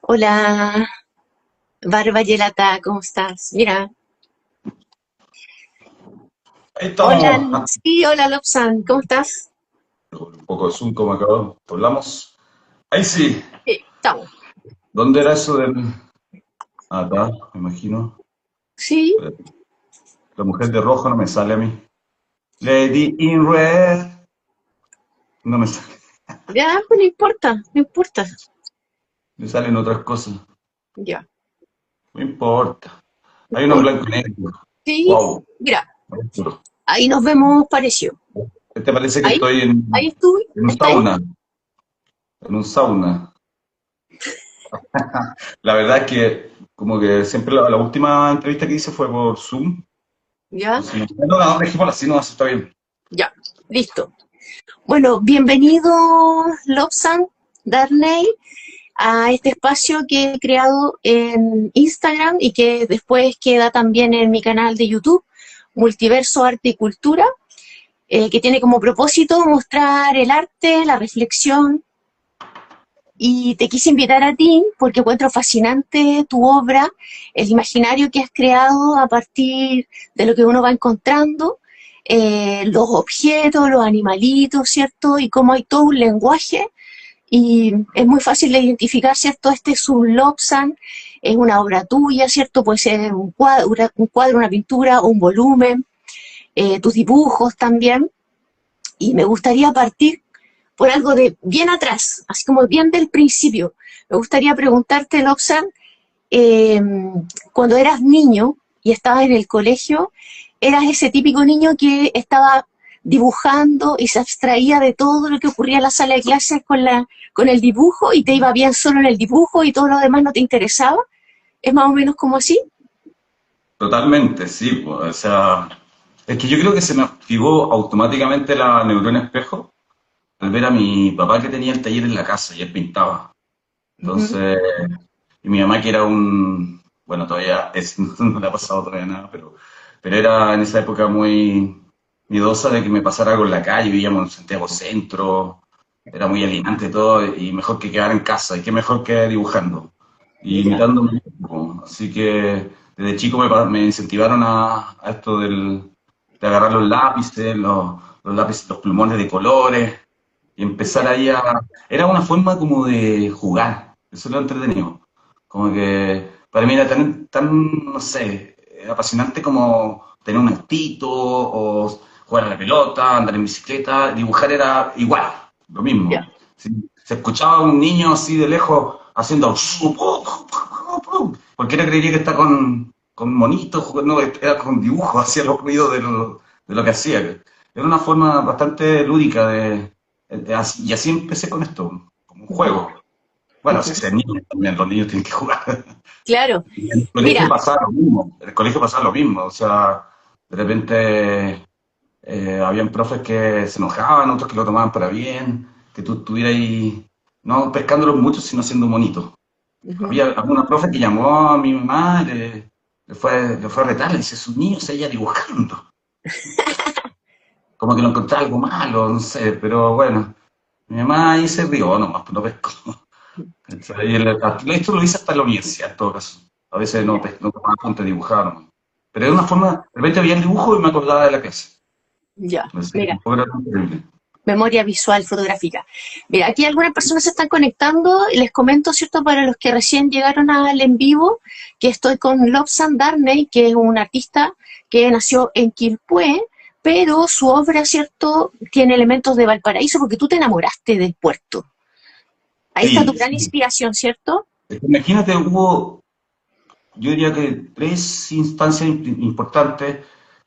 Hola, Barba Yelata, ¿cómo estás? Mira, Ahí hola, estamos. sí, hola Lobsan, ¿cómo estás? Un poco de Zoom, como acabamos. Hablamos. Ahí sí. Sí, estamos. ¿Dónde era eso del...? Ah, acá, me imagino. Sí, La mujer de rojo no me sale a mí. Lady in red. No me sale. ya, pues no importa, no importa. Me salen otras cosas. Ya, No importa. no Hay uno en importa. blanco y negro. Sí, Wow. mira, ahí nos vemos parecido. Este parece que Ahí, estoy ahí estuve, en un ¿está ahí? sauna. En un sauna. La verdad es que, como que siempre la última entrevista que hice fue por Zoom. Ya, Entonces, no, no, dejémosla así, no, así está bien. ya, listo. Bueno, bienvenido Lobsan, Darnay, a este espacio que he creado en Instagram y que después queda también en mi canal de YouTube, Multiverso Arte y Cultura, que tiene como propósito mostrar el arte, la reflexión, y te quise invitar a ti porque encuentro fascinante tu obra, el imaginario que has creado a partir de lo que uno va encontrando, los objetos, los animalitos, ¿cierto? Y cómo hay todo un lenguaje y es muy fácil de identificar, ¿cierto? Este es un Lobsan, es una obra tuya, ¿cierto? Puede ser un cuadro, una pintura o un volumen, tus dibujos también. Y me gustaría partir por algo de bien atrás, así como bien del principio. Me gustaría preguntarte, Lobsan, eh, cuando eras niño y estabas en el colegio, eras ese típico niño que estaba dibujando y se abstraía de todo lo que ocurría en la sala de clases con el dibujo y te iba bien solo en el dibujo y todo lo demás no te interesaba. ¿Es más o menos como así? Totalmente, sí, pues, o sea, es que yo creo que se me activó automáticamente la neurona espejo al ver a mi papá que tenía el taller en la casa y él pintaba. Ujú. Entonces, y mi mamá que era bueno, todavía es, no le ha pasado todavía nada, pero era en esa época muy miedosa de que me pasara algo en la calle, vivíamos en Santiago Centro, era muy alienante todo y mejor que quedar en casa, y qué mejor que dibujando y Ya, imitando mi dibujo. Así que desde chico me incentivaron a esto de agarrar los lápices, los lápices, los plumones de colores y empezar ya, ahí a... Era una forma como de jugar, eso es lo entretenido. Como que para mí era tan, no sé, apasionante como tener un autito o jugar a la pelota, andar en bicicleta, dibujar era igual, lo ya. mismo. Si se escuchaba a un niño así de lejos haciendo... Cualquiera creería que está con monitos, no, era con dibujos, hacía los ruidos de lo que hacía. Era una forma bastante lúdica y así empecé con esto, como un Ujú, juego. Bueno, si ujú. se niños también, los niños tienen que jugar. Claro. Y en el colegio Mira, pasaba lo mismo, en el colegio pasaba lo mismo, o sea, de repente habían profes que se enojaban, otros que lo tomaban para bien, que tú estuvieras ahí, no pescándolos mucho, sino siendo bonito. ujú. Había alguna profe que llamó a mi mamá, le fue a retar, le dice, sus niños se ella dibujando. Como que lo encontraba algo malo, no sé, pero bueno, mi mamá ahí se rió nomás, pues no pescó. ¿Cachai? Esto lo hice hasta en la universidad, en todo caso. A veces no, no tomaba apuntes, dibujaba nomás. Pero de una forma, de repente veía el dibujo y me acordaba de la clase. Ya, No sé, mira, tampoco era tan terrible. memoria visual fotográfica. Mira, aquí algunas personas se están conectando y les comento, ¿cierto? Para los que recién llegaron al en vivo, que estoy con Lobsan Darnay, que es un artista que nació en Quilpué, pero su obra, ¿cierto? Tiene elementos de Valparaíso porque tú te enamoraste del puerto. Ahí está tu Sí, gran sí. inspiración, ¿cierto? Imagínate, yo diría que tres instancias importantes.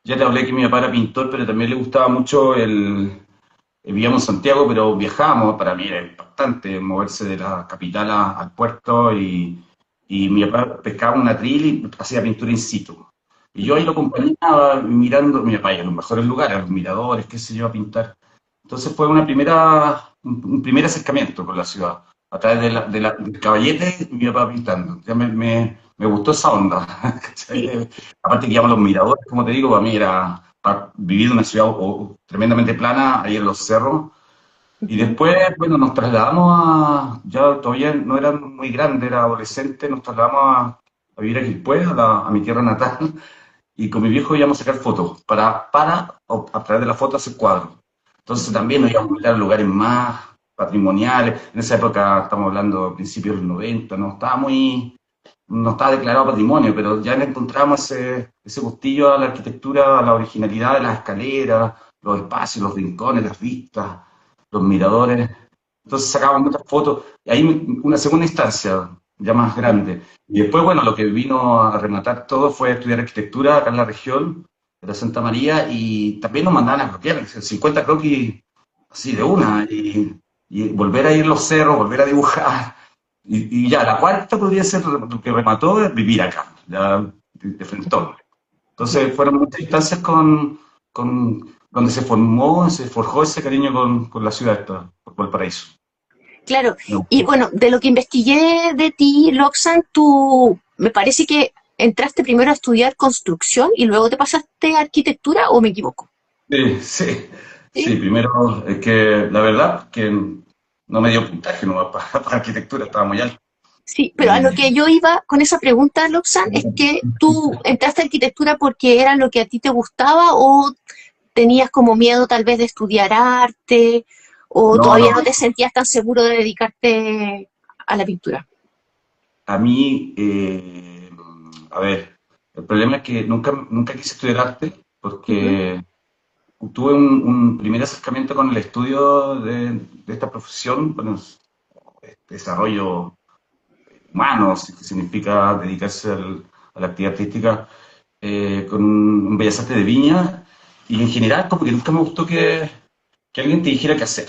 Ya te hablé que mi papá era pintor, pero también le gustaba mucho vivíamos en Santiago, pero viajábamos, para mí era impactante moverse de la capital al puerto y mi papá pescaba una tril y hacía pintura in situ. Y yo ahí lo Ya, acompañaba mirando, mi papá iba a los mejores lugares, a los miradores, qué sé yo, a pintar. Entonces fue un primer acercamiento con la ciudad, a través del caballete y mi papá pintando. Ya me gustó esa onda. sí, ¿Cachai? Aparte que íbamos a los miradores, como te digo, para mí era vivir en una ciudad tremendamente plana, ahí en los cerros, Y Ujú. después, bueno, nos trasladamos ya todavía no era muy grande, era adolescente, nos trasladamos a vivir aquí después, a mi tierra natal, y con mi viejo íbamos a sacar fotos, a través de la foto hacer cuadros. Entonces Ujú. también nos íbamos a lugares más patrimoniales. En esa época, estamos hablando de principios de los 90, no estaba declarado patrimonio, pero ya le encontramos ese gustillo a la arquitectura, a la originalidad de las escaleras, los espacios, los rincones, las vistas, los miradores. Entonces sacábamos muchas fotos, y ahí una segunda instancia, ya más grande. Y después, bueno, lo que vino a rematar todo fue estudiar arquitectura acá en la región de la Santa María, y también nos mandaban a croquear, 50 croquis así de una, y volver a ir a los cerros, volver a dibujar. Y ya, la cuarta podría ser lo que remató es vivir acá, ya de frente. Ujú. Entonces fueron muchas instancias donde se forjó ese cariño con la ciudad esta, por Valparaíso. Claro, Me y gustó. bueno, de lo que investigué de ti, Loxan, tú me parece que entraste primero a estudiar construcción y luego te pasaste a arquitectura, ¿o me equivoco? Sí, sí, sí, Sí. primero es que la verdad que no me dio puntaje no, para arquitectura, estaba muy alto. Sí, pero a lo Y, que yo iba con esa pregunta, Loxan, es que tú entraste a arquitectura porque era lo que a ti te gustaba o tenías como miedo tal vez de estudiar arte o no, todavía no, no te sentías tan seguro de dedicarte a la pintura. a mí, a ver, el problema es que nunca quise estudiar arte Ujú. porque tuve un primer acercamiento con el estudio de esta profesión, bueno, desarrollo humano, que significa dedicarse a la actividad artística, con un Bellas Artes de Viña, y en general como que nunca me gustó que alguien te dijera qué hacer.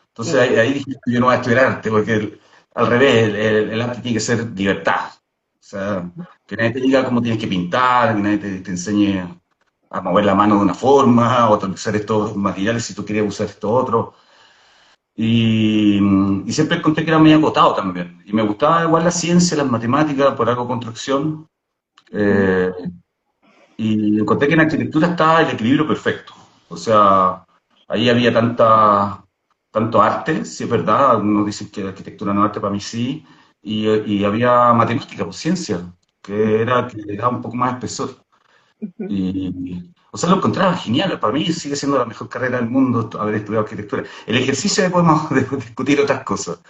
Entonces Mm. ahí dije, yo no voy a estudiar arte, porque al revés, el arte tiene que ser libertad. O sea, que nadie te diga cómo tienes que pintar, que nadie te enseñe a mover la mano de una forma, o a utilizar estos materiales si tú quieres usar esto otro. Y siempre encontré que era medio acotado también. Y me gustaba igual la ciencia, las matemáticas, por algo construcción. Ujú. eh, y encontré que en arquitectura estaba el equilibrio perfecto. O sea, ahí había tanto arte, si es verdad, algunos dicen que la arquitectura no es arte, para mí sí, y había matemática, pues ciencia, que le daba un poco más de espesor. Ujú. O sea, lo encontraba genial, para mí sigue siendo la mejor carrera del mundo haber estudiado arquitectura. El ejercicio ya podemos discutir otras cosas,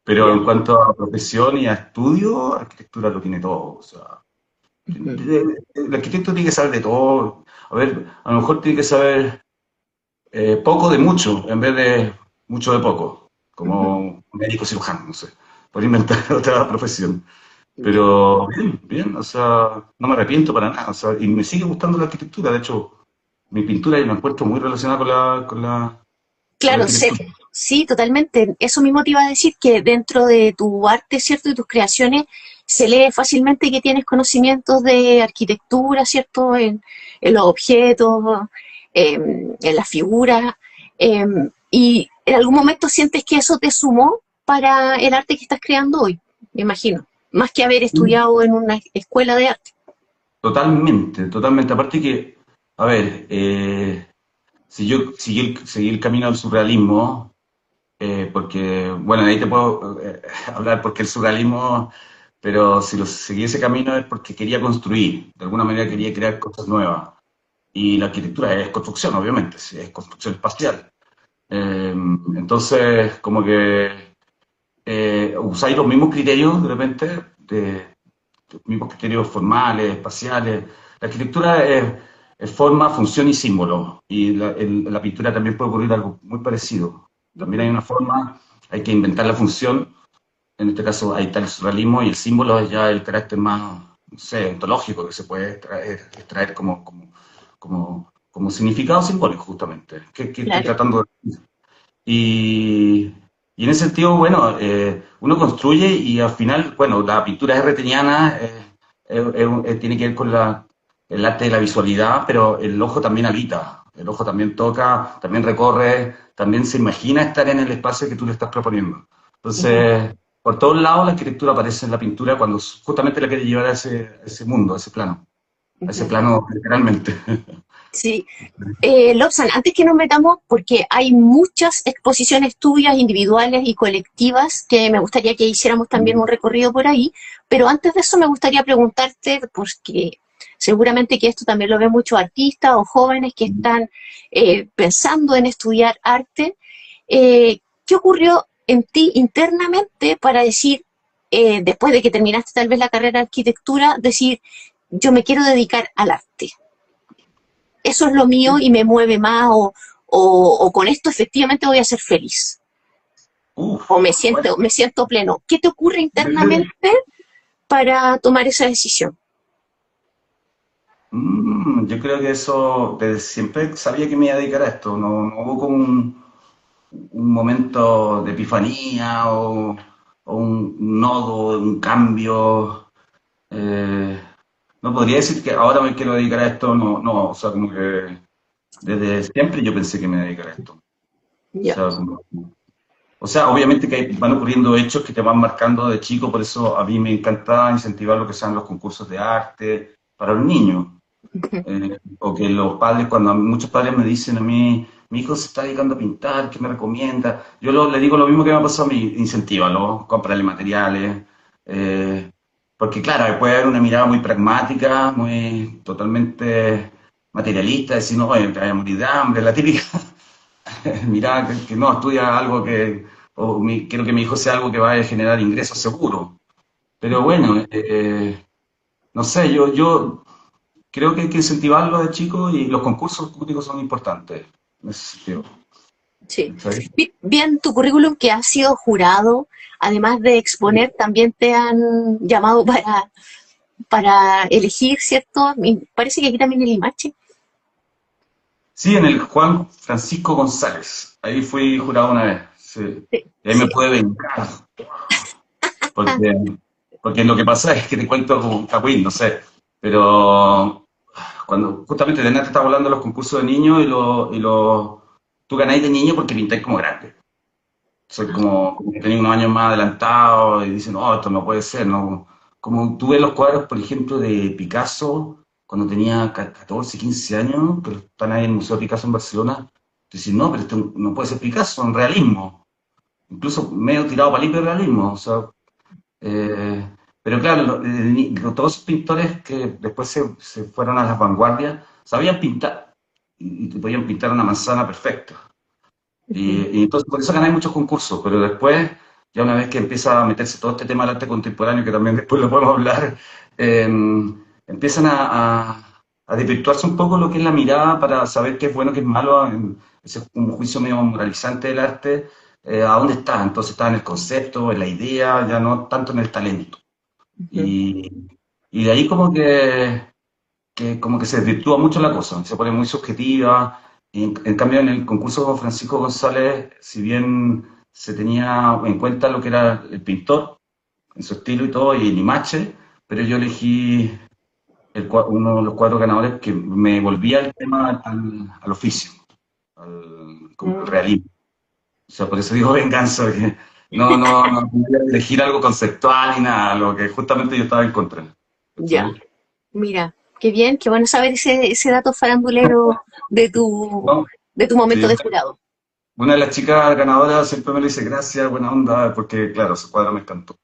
pero Ya. en cuanto a profesión y a estudio, arquitectura lo tiene todo. O sea, Ujú. el arquitecto tiene que saber de todo. A ver, a lo mejor tiene que saber poco de mucho en vez de mucho de poco, Ujú. como un médico cirujano, no sé, por inventar otra profesión. Ya. Pero bien, bien, o sea, no me arrepiento para nada, o sea, y me sigue gustando la arquitectura, de hecho, mi pintura y la encuentro muy relacionada con la Claro, arquitectura. sí, totalmente. Eso mismo te iba a decir que dentro de tu arte, ¿cierto? Y tus creaciones, se lee fácilmente que tienes conocimientos de arquitectura, ¿cierto? En los objetos, en las figuras. Y en algún momento sientes que eso te sumó para el arte que estás creando hoy, me imagino. Más que haber estudiado en una escuela de arte. Totalmente, totalmente. Aparte que, a ver, si yo seguí el camino del surrealismo, porque, bueno, de ahí te puedo hablar porque el surrealismo, pero si seguí ese camino es porque quería construir, de alguna manera quería crear cosas nuevas. Y la arquitectura es construcción, obviamente, sí, es construcción espacial. Entonces, como que usáis los mismos criterios de repente, los mismos criterios formales, espaciales. La arquitectura es forma, función y símbolo. Y en la pintura también puede ocurrir algo muy parecido. También hay Ujú. una forma, hay que inventar la función. En este caso, ahí está el surrealismo y el símbolo es ya el carácter más, no sé, ontológico que se puede extraer como significado simbólico, justamente. Que estoy Claro. tratando de y en ese sentido, bueno, uno construye y al final, bueno, la pintura es reteniana, tiene que ver con el arte de la visualidad, pero el ojo también habita, el ojo también toca, también recorre, también se imagina estar en el espacio que tú le estás proponiendo. Ujú. Entonces, por todos lados la arquitectura aparece en la pintura cuando justamente la quiere llevar a ese mundo, a ese Ujú. plano literalmente. Sí. Lobsan, antes que nos metamos, porque hay muchas exposiciones tuyas, individuales y colectivas, que me gustaría que hiciéramos también un recorrido por ahí, pero antes de eso me gustaría preguntarte, porque seguramente que esto también lo ven muchos artistas o jóvenes que están pensando en estudiar arte, ¿qué ocurrió en ti internamente para decir, después de que terminaste tal vez la carrera de arquitectura, decir, yo me quiero dedicar al arte? Eso es lo mío y me mueve más o con esto efectivamente voy a ser feliz o Bueno, me siento pleno. ¿Qué te ocurre yo creo que, internamente para tomar esa decisión? yo creo que eso, desde siempre sabía que me iba a dedicar a esto, no hubo como un momento de epifanía o un nodo, un cambio. eh, no podría decir que ahora me quiero dedicar a esto, no, o sea, como que desde siempre yo pensé que me iba a dedicar a esto. Ya. O sea, obviamente que van ocurriendo hechos que te van marcando de chico, por eso a mí me encanta incentivar lo que sean los concursos de arte para los niños. O que los padres, cuando muchos padres me dicen a mí, mi hijo se está dedicando a pintar, ¿qué me recomienda? Le digo lo mismo que me ha pasado a mí, incentívalo, cómprale materiales, porque claro, puede haber una mirada muy pragmática, muy totalmente materialista, decir, no, te vaya a morir de hambre, la típica mirada que no, estudia algo quiero que mi hijo sea algo que vaya a generar ingresos seguros. Pero bueno, no sé, yo creo que hay que incentivarlo de chicos y los concursos públicos son importantes en ese sentido. Sí. ¿Cachai? Bien, tu currículum que has sido jurado, además de exponer, también te han llamado para elegir, ¿cierto? Parece que aquí también el IMACHE. Sí, en el Juan Francisco González. Ahí fui jurado una vez. Sí. Sí, Y ahí me sí. pude vengar. Porque, porque lo que pasa es que te cuento como un cagüín, no sé. Pero cuando justamente de nada te estaba hablando de los concursos de niños tú ganáis de niño porque pintáis como grande. Soy como que tenía unos años más adelantados y dicen, no, esto no puede ser, ¿no? Como tú ves los cuadros, por ejemplo, de Picasso, cuando tenía 14, 15 años, que están ahí en el Museo de Picasso en Barcelona, tú dices, no, pero esto no puede ser Picasso, en realismo. Incluso medio tirado para el hiperrealismo, o sea, pero claro, todos esos pintores que después se fueron a las vanguardias, sabían pintar y te podían pintar una manzana perfecta. Ujú. Y entonces por eso ganáis muchos concursos, pero después, ya una vez que empieza a meterse todo este tema del arte contemporáneo, que también después lo podemos hablar, eh, empiezan a desvirtuarse un poco lo que es la mirada para saber qué es bueno, qué es malo, ese es un juicio medio moralizante del arte, a dónde está. Entonces está en el concepto, en la idea, ya no tanto en el talento. Ujú. Y, y de ahí como que se desvirtúa mucho la cosa, se pone muy subjetiva. Y en cambio, en el concurso Francisco González, si bien se tenía en cuenta lo que era el pintor, en su estilo y todo, y el imache, pero yo elegí uno de los cuatro ganadores que me volvía el tema al oficio, como al Mm. realismo. O sea, por eso digo venganza, que no voy a elegir algo conceptual ni nada, lo que justamente yo estaba en contra. Ya, ¿Cachai? mira, qué bien, qué bueno saber ese dato farandulero de tu, No, de tu momento sí, de jurado. una de las chicas ganadoras siempre me lo dice gracias, buena onda, porque claro, su cuadro me encantó.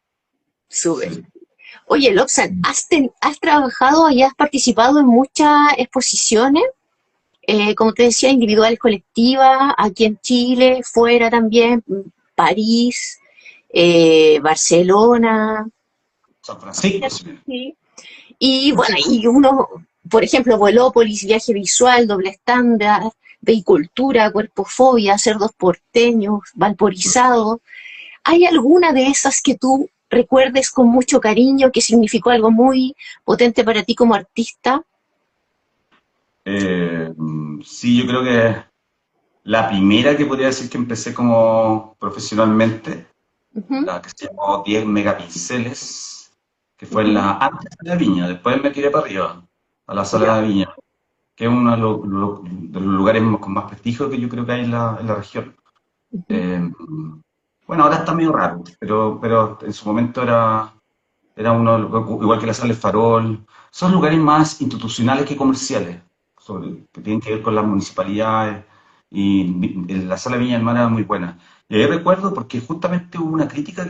Súper. Sí. Oye, Lobsan, ¿has trabajado y has participado en muchas exposiciones? Como te decía, individuales, colectivas, aquí en Chile, fuera también, París, Barcelona. San Francisco, sí. Sí. Y bueno, y uno, por ejemplo, Volópolis, viaje visual, doble estándar, vehicultura, cuerpofobia, cerdos porteños, valporizado. ¿Hay alguna de esas que tú recuerdes con mucho cariño, que significó algo muy potente para ti como artista? Sí, yo creo que la primera que podría decir que empecé como profesionalmente, Ujú, la que se llamó 10 megapíxeles, que fue en ujú, antes de la Viña, después me tiré para arriba, a la sala ya, de Viña, que es uno de los lugares con más prestigio que yo creo que hay en la región. ujú, Eh, bueno, ahora está medio raro, pero en su momento era uno, igual que la sala El Farol, son lugares más institucionales que comerciales. que tienen que ver con las municipalidades, y en la sala Viña del Mar era muy buena. Y ahí recuerdo porque justamente hubo una crítica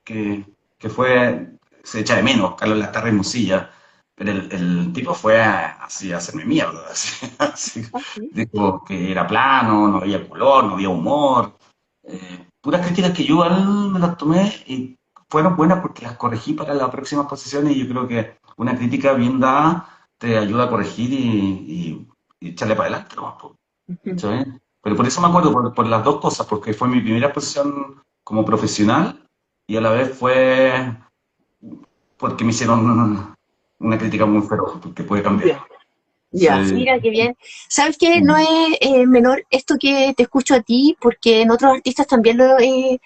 que fue, se echa de menos, Carlos Lastarria Mosilla, pero el tipo fue así a hacerme mierda, así, Ah, sí. dijo que era plano, no había color, no había humor, puras críticas que yo igual me las tomé y fueron buenas porque las corregí para las próximas posiciones y yo creo que una crítica bien dada te ayuda a corregir y echarle para adelante, ¿no? Ujú. ¿Cachai? Pero por eso me acuerdo, por las dos cosas, porque fue mi primera posición como profesional y a la vez fue porque me hicieron una crítica muy feroz, porque puede cambiar. Ya. Ya, Sí, mira qué bien. ¿Sabes qué? No es menor esto que te escucho a ti, porque en otros artistas también lo eh,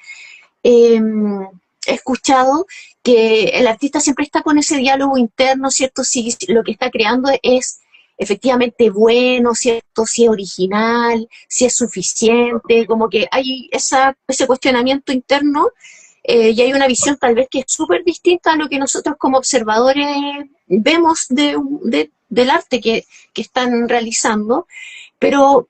he escuchado, que el artista siempre está con ese diálogo interno, ¿cierto? Si lo que está creando es efectivamente bueno, ¿cierto? Si es original, si es suficiente, como que hay ese cuestionamiento interno y hay una visión tal vez que es súper distinta a lo que nosotros como observadores vemos del arte que están realizando, pero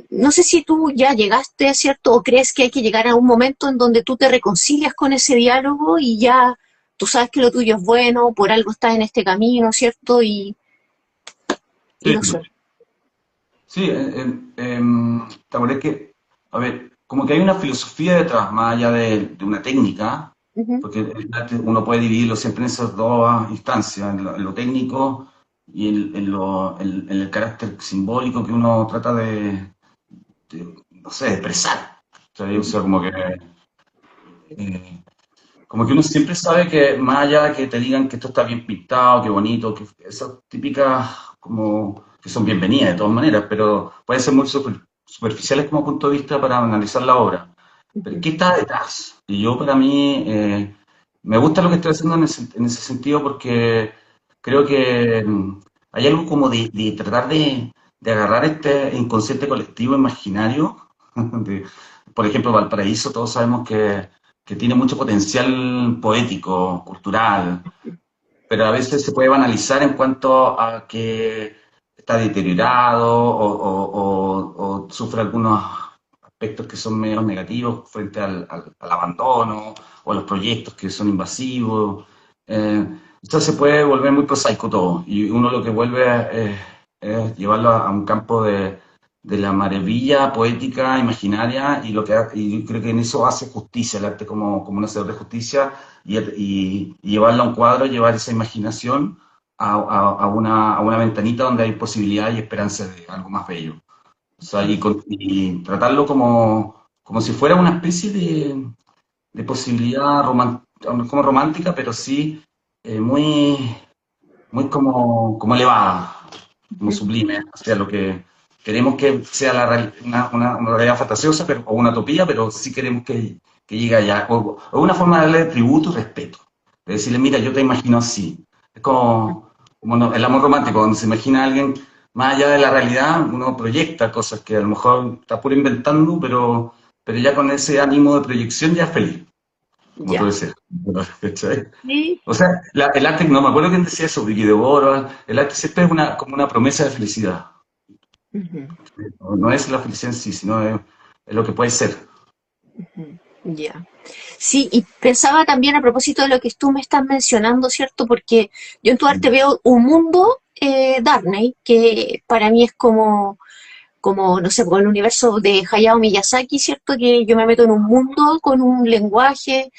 no sé si tú ya llegaste, ¿cierto? O crees que hay que llegar a un momento en donde tú te reconcilias con ese diálogo y ya tú sabes que lo tuyo es bueno, por algo estás en este camino, ¿cierto? Y sí, no sé. sí, te acordé que, a ver, como que hay una filosofía detrás, más allá de una técnica, Ujú. porque el arte uno puede dividirlo siempre en esas dos instancias, en lo técnico y en el carácter simbólico que uno trata no sé, de expresar. O sea, eh, como que uno siempre sabe que más allá de que te digan que esto está bien pintado, que bonito, que esas típicas como que son bienvenidas de todas maneras, pero pueden ser muy superficiales como punto de vista para analizar la obra. Pero Ujú. ¿qué está detrás? Y yo para mí me gusta lo que estoy haciendo en ese sentido porque creo que hay algo como de tratar de agarrar este inconsciente colectivo imaginario. Por ejemplo, Valparaíso, todos sabemos que tiene mucho potencial poético, cultural, pero a veces se puede banalizar en cuanto a que está deteriorado o sufre algunos aspectos que son medio negativos frente al abandono o a los proyectos que son invasivos. Eh, Entonces se puede volver muy prosaico todo y uno lo que vuelve es llevarlo a un campo de la maravilla poética, imaginaria, y creo que en eso hace justicia el arte como un hacedor de justicia, y llevarla a un cuadro, llevar esa imaginación a una ventanita donde hay posibilidad y esperanza de algo más bello. O sea, y tratarlo como si fuera una especie de posibilidad como romántica, pero sí muy, muy como elevada, como Ujú. sublime, hacia lo que queremos que sea una realidad fantasiosa o una utopía, pero sí queremos que llegue allá. O una forma de darle tributo y respeto. De decirle, mira, yo te imagino así. Es como el amor romántico, donde se imagina a alguien más allá de la realidad, uno proyecta cosas que a lo mejor está puro inventando, pero ya con ese ánimo de proyección ya es feliz, como tú Ya. decías. ¿Cachai? Sí. O sea, el arte, no me acuerdo quién decía eso, Vicky de Oro, el arte siempre es como una promesa de felicidad. Ujú. No es la felicidad en sí, sino es lo que puede ser. Ujú. Ya. Sí, y pensaba también a propósito de lo que tú me estás mencionando, ¿cierto? Porque yo en tu arte veo un mundo, Darnay, que para mí es como, no sé, como el universo de Hayao Miyazaki, ¿cierto? Que yo me meto en un mundo con un lenguaje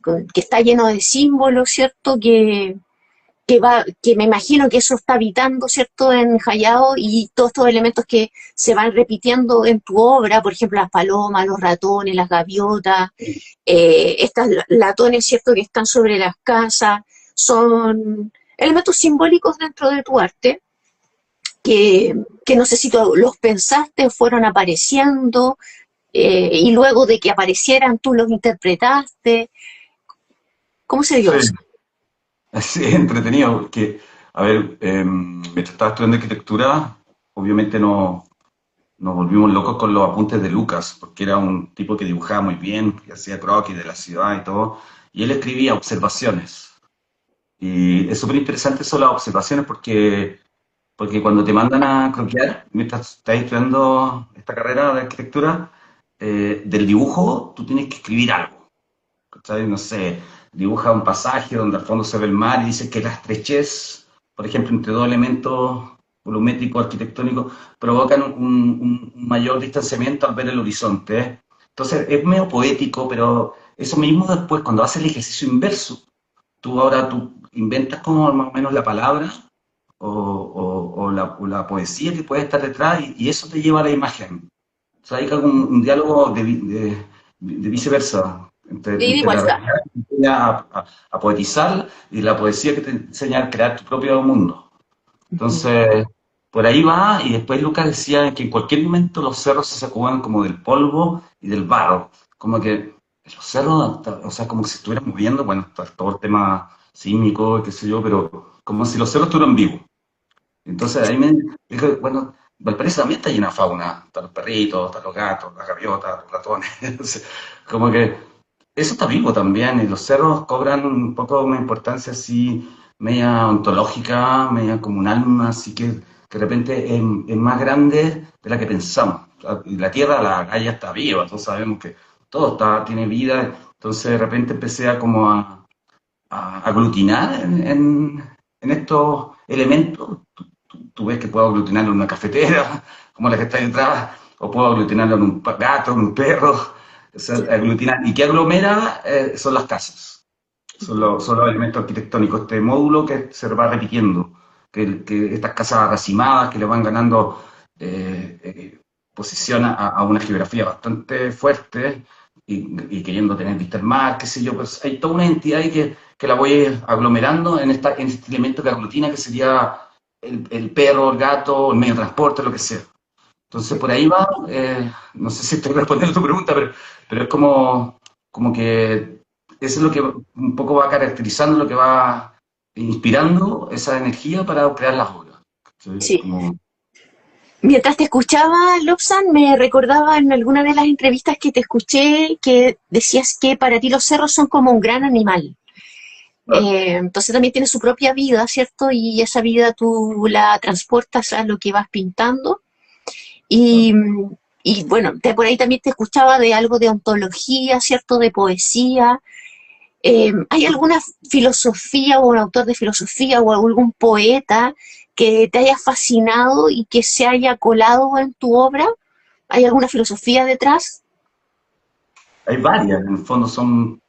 que está lleno de símbolos, ¿cierto? Que me imagino que eso está habitando, ¿cierto?, en Hayao y todos estos elementos que se van repitiendo en tu obra, por ejemplo, las palomas, los ratones, las gaviotas, estas latones, ¿cierto?, que están sobre las casas, son elementos simbólicos dentro de tu arte que no sé si tú los pensaste, fueron apareciendo y luego de que aparecieran tú los interpretaste. ¿Cómo se dio Sí, eso? sí, es entretenido, porque, a ver, mientras estaba estudiando arquitectura, obviamente nos volvimos locos con los apuntes de Lucas, porque era un tipo que dibujaba muy bien, que hacía croquis de la ciudad y todo, y él escribía observaciones. Y es súper interesante eso, las observaciones, porque porque cuando te mandan a croquear, mientras estás estudiando esta carrera de arquitectura, del dibujo tú tienes que escribir algo. ¿Cachai? No sé, dibuja un pasaje donde al fondo se ve el mar y dice que la estrechez, por ejemplo, entre dos elementos volumétricos arquitectónicos, provocan un mayor distanciamiento al ver el horizonte. ¿Eh? Entonces es medio poético, pero eso mismo después, cuando haces el ejercicio inverso, tú inventas como más o menos la palabra o la poesía que puede estar detrás y eso te lleva a la imagen. O sea, hay como un diálogo de viceversa De ida y entre la vuelta. realidad que te enseña a poetizar y la poesía que te enseña a crear tu propio mundo. Ujú. Entonces, por ahí va, y después Lucas decía que en cualquier momento los cerros se sacuden como del polvo y del barro. Como que los cerros, o sea, como si se estuvieran moviendo, bueno, está todo el tema sísmico, qué sé yo, pero como si los cerros estuvieran vivos. Entonces ahí me dije, bueno, Valparaíso también está llena de fauna. Están los perritos, están los gatos, las gaviotas, los ratones. Entonces, como que eso está vivo también. Y los cerros cobran un poco una importancia así, media ontológica, media como un alma, así que de repente es más grande de la que pensamos. O sea, y la tierra, la Gaia está viva, todos sabemos que todo tiene vida. Entonces de repente empecé a como a aglutinar en estos elementos. Tú ves que puedo aglutinarlo en una cafetera, como la que está detrás, o puedo aglutinarlo en un gato, en un perro. O sea, aglutinar. ¿Y qué aglomera? Son las casas, son los elementos arquitectónicos, este módulo que se va repitiendo, que estas casas racimadas que le van ganando posición a una geografía bastante fuerte y queriendo tener vista al mar, qué sé yo, pues hay toda una entidad ahí que la voy aglomerando en este elemento que aglutina que sería el perro, el gato, el medio de transporte, lo que sea. Entonces por ahí va, no sé si estoy respondiendo a tu pregunta, pero es como que eso es lo que un poco va caracterizando, lo que va inspirando esa energía para crear las obras. ¿Sí? Sí. Mientras te escuchaba, Lobsan, me recordaba en alguna de las entrevistas que te escuché que decías que para ti los cerros son como un gran animal. Entonces también tiene su propia vida, ¿cierto? Y esa vida tú la transportas a lo que vas pintando. Y, y bueno, por ahí también te escuchaba de algo de ontología, ¿cierto? De poesía. ¿Hay alguna filosofía o un autor de filosofía o algún poeta que te haya fascinado y que se haya colado en tu obra? ¿Hay alguna filosofía detrás? Hay varias, en el fondo son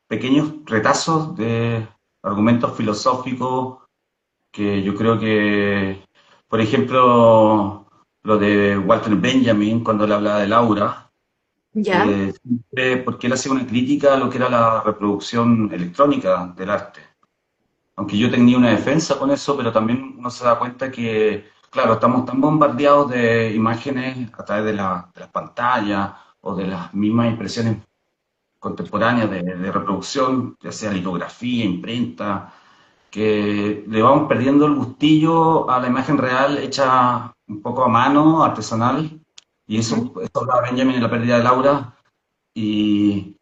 pequeños retazos de argumentos filosóficos que yo creo que, por ejemplo, lo de Walter Benjamin cuando él hablaba del aura, Ya, porque él hacía una crítica a lo que era la reproducción electrónica del arte. Aunque yo tenía una defensa con eso, pero también uno se da cuenta que, claro, estamos tan bombardeados de imágenes a través de las pantallas o de las mismas impresiones contemporáneas de reproducción, ya sea litografía, imprenta, que le vamos perdiendo el gustillo a la imagen real hecha un poco a mano, artesanal, y eso hablaba Benjamin en La pérdida del aura, y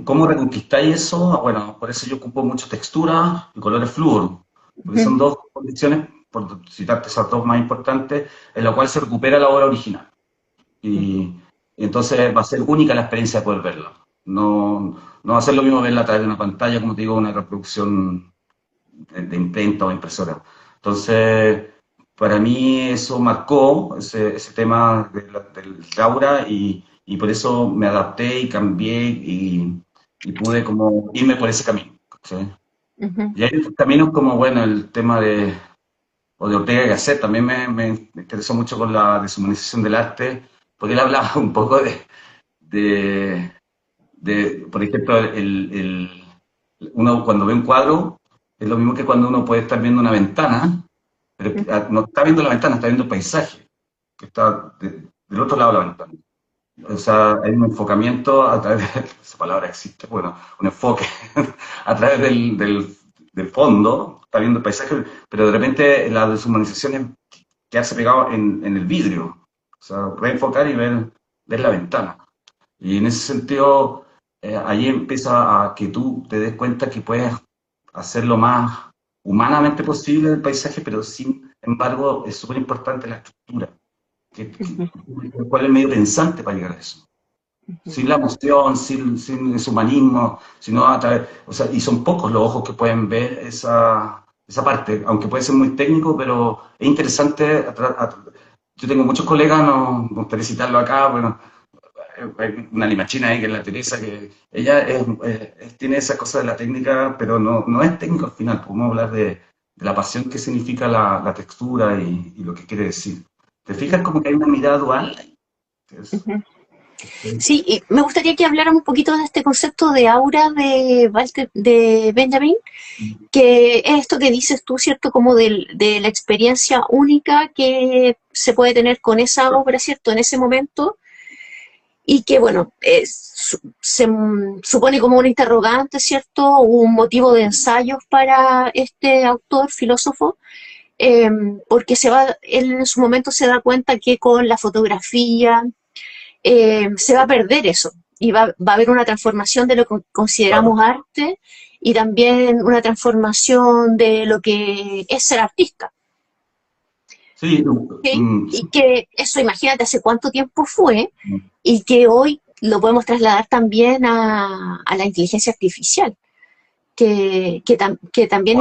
cómo reconquistáis eso. Bueno, por eso yo ocupo mucho textura y colores fluoro, porque son dos condiciones, por citarte esas dos más importantes, en la cual se recupera la obra original. Y entonces va a ser única la experiencia de poder verla. No, no va a ser lo mismo verla a través de una pantalla, como te digo, una reproducción de imprenta o impresora. Entonces, para mí eso marcó ese tema del Laura y por eso me adapté y cambié y pude como irme por ese camino. ¿Sí? ujú, Y hay otros caminos como, bueno, el tema o de Ortega y Gasset, también me interesó mucho con la deshumanización del arte, porque él hablaba un poco de, por ejemplo, uno cuando ve un cuadro, es lo mismo que cuando uno puede estar viendo una ventana, pero no está viendo la ventana, está viendo el paisaje, que está del otro lado de la ventana. O sea, hay un enfocamiento a través de, esa palabra existe, bueno, un enfoque a través del fondo, está viendo el paisaje, pero de repente la deshumanización es quedarse pegado en el vidrio, o sea, reenfocar y ver la ventana. Y en ese sentido, ahí empieza a que tú te des cuenta que puedes hacer lo más humanamente posible del paisaje, pero sin embargo, es súper importante la estructura. Ujú, ¿Cuál es el medio pensante para llegar a eso? ujú. Sin la emoción, sin ese humanismo, sino a través, o sea, y son pocos los ojos que pueden ver esa parte, aunque puede ser muy técnico, pero es interesante. Yo tengo muchos colegas, no me gustaría citarlo acá, bueno, hay una limachina ahí que es la Teresa, que ella tiene esa cosa de la técnica, pero no es técnico al final, podemos hablar de la pasión que significa la textura y lo que quiere decir. ¿Te fijas como que hay una mirada dual? Es- Ujú. Sí, y me gustaría que hablaran un poquito de este concepto de aura de Benjamin, que es esto que dices tú, ¿cierto? Como de la experiencia única que se puede tener con esa obra, ¿cierto? En ese momento, y que, bueno, supone como un interrogante, ¿cierto? Un motivo de ensayos para este autor, filósofo, eh, porque él en su momento se da cuenta que con la fotografía se va a perder eso y va a haber una transformación de lo que consideramos arte y también una transformación de lo que es ser artista. Sí, ¿Ok? Y que eso, imagínate, hace cuánto tiempo fue y que hoy lo podemos trasladar también a la inteligencia artificial, que también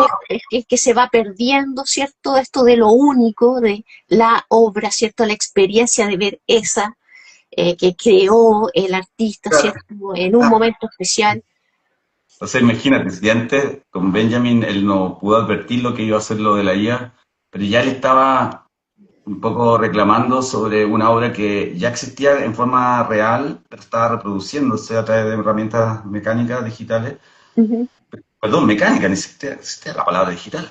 es que se va perdiendo, ¿cierto? Esto de lo único, de la obra, ¿cierto? La experiencia de ver esa que creó el artista, ¿cierto? En un momento especial. o sea, imagínate, si antes con Benjamin él no pudo advertir lo que iba a hacer lo de la IA, pero ya él estaba un poco reclamando sobre una obra que ya existía en forma real, pero estaba reproduciéndose a través de herramientas mecánicas digitales. Ujú, Perdón, mecánica, ni siquiera existía la palabra digital.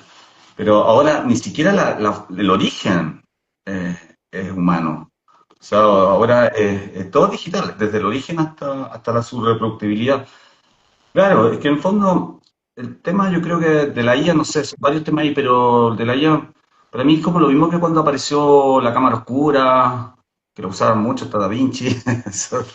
Pero ahora ni siquiera el origen eh, es humano. O sea, ahora es todo digital, desde el origen hasta su reproductibilidad. Claro, es que en el fondo el tema yo creo que de la IA, no sé, son varios temas ahí, pero de la IA, para mí es como lo mismo que cuando apareció la cámara oscura, que lo usaban mucho, hasta Da Vinci. Eso,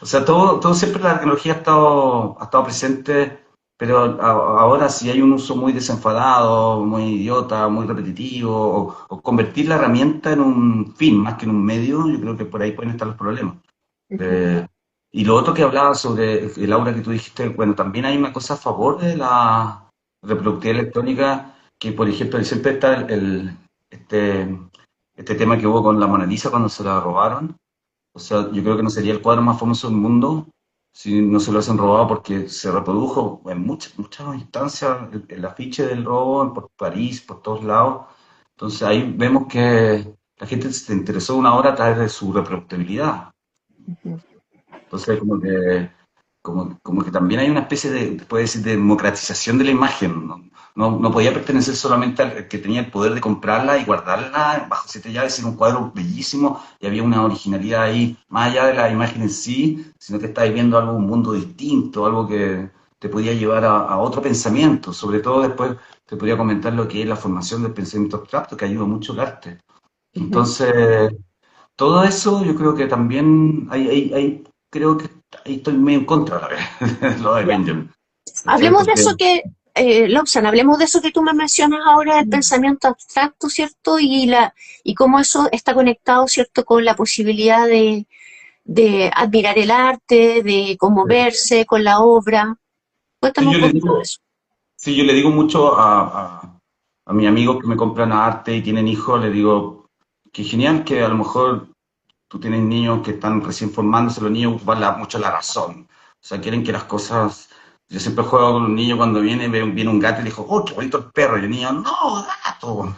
o sea, todo siempre la tecnología ha estado presente, pero ahora si hay un uso muy desenfadado, muy idiota, muy repetitivo, o convertir la herramienta en un fin más que en un medio, yo creo que por ahí pueden estar los problemas. ujú, Eh, y lo otro que hablaba sobre el aura que tú dijiste, bueno, también hay una cosa a favor de la reproductividad electrónica, que por ejemplo siempre está este, este tema que hubo con la Mona Lisa cuando se la robaron. O sea, yo creo que no sería el cuadro más famoso del mundo si no se lo hacen robado porque se reprodujo en muchas instancias el afiche del robo por París, por todos lados. Entonces ahí vemos que la gente se interesó una hora a través de su reproductibilidad. ujú. Entonces como que también hay una especie de, puede decir, de democratización de la imagen. No podía pertenecer solamente al que tenía el poder de comprarla y guardarla bajo siete llaves, era un cuadro bellísimo y había una originalidad ahí, más allá de la imagen en sí, sino que estabas viendo algo, un mundo distinto, algo que te podía llevar a otro pensamiento. Sobre todo después te podría comentar lo que es la formación del pensamiento abstracto, que ayuda mucho el arte. Ujú. Entonces, todo eso yo creo que también creo que ahí estoy medio en contra a la vez, lo de Ya. Benjamin. ¿Cachai? Hablemos de Porque eso Lobsan, hablemos de eso que tú me mencionas ahora, del pensamiento abstracto, ¿cierto? Y cómo eso está conectado, ¿cierto? Con la posibilidad de admirar el arte, de conmoverse con la obra. Cuéntame sí, un poquito de eso. yo le digo mucho a mis amigos que me compran arte y tienen hijos, le digo que genial que a lo mejor tú tienes niños que están recién formándose, los niños van mucho la razón. O sea, quieren que las cosas. Yo siempre juego con un niño cuando viene un gato y le digo, oh, qué bonito el perro. Y el niño, no, gato,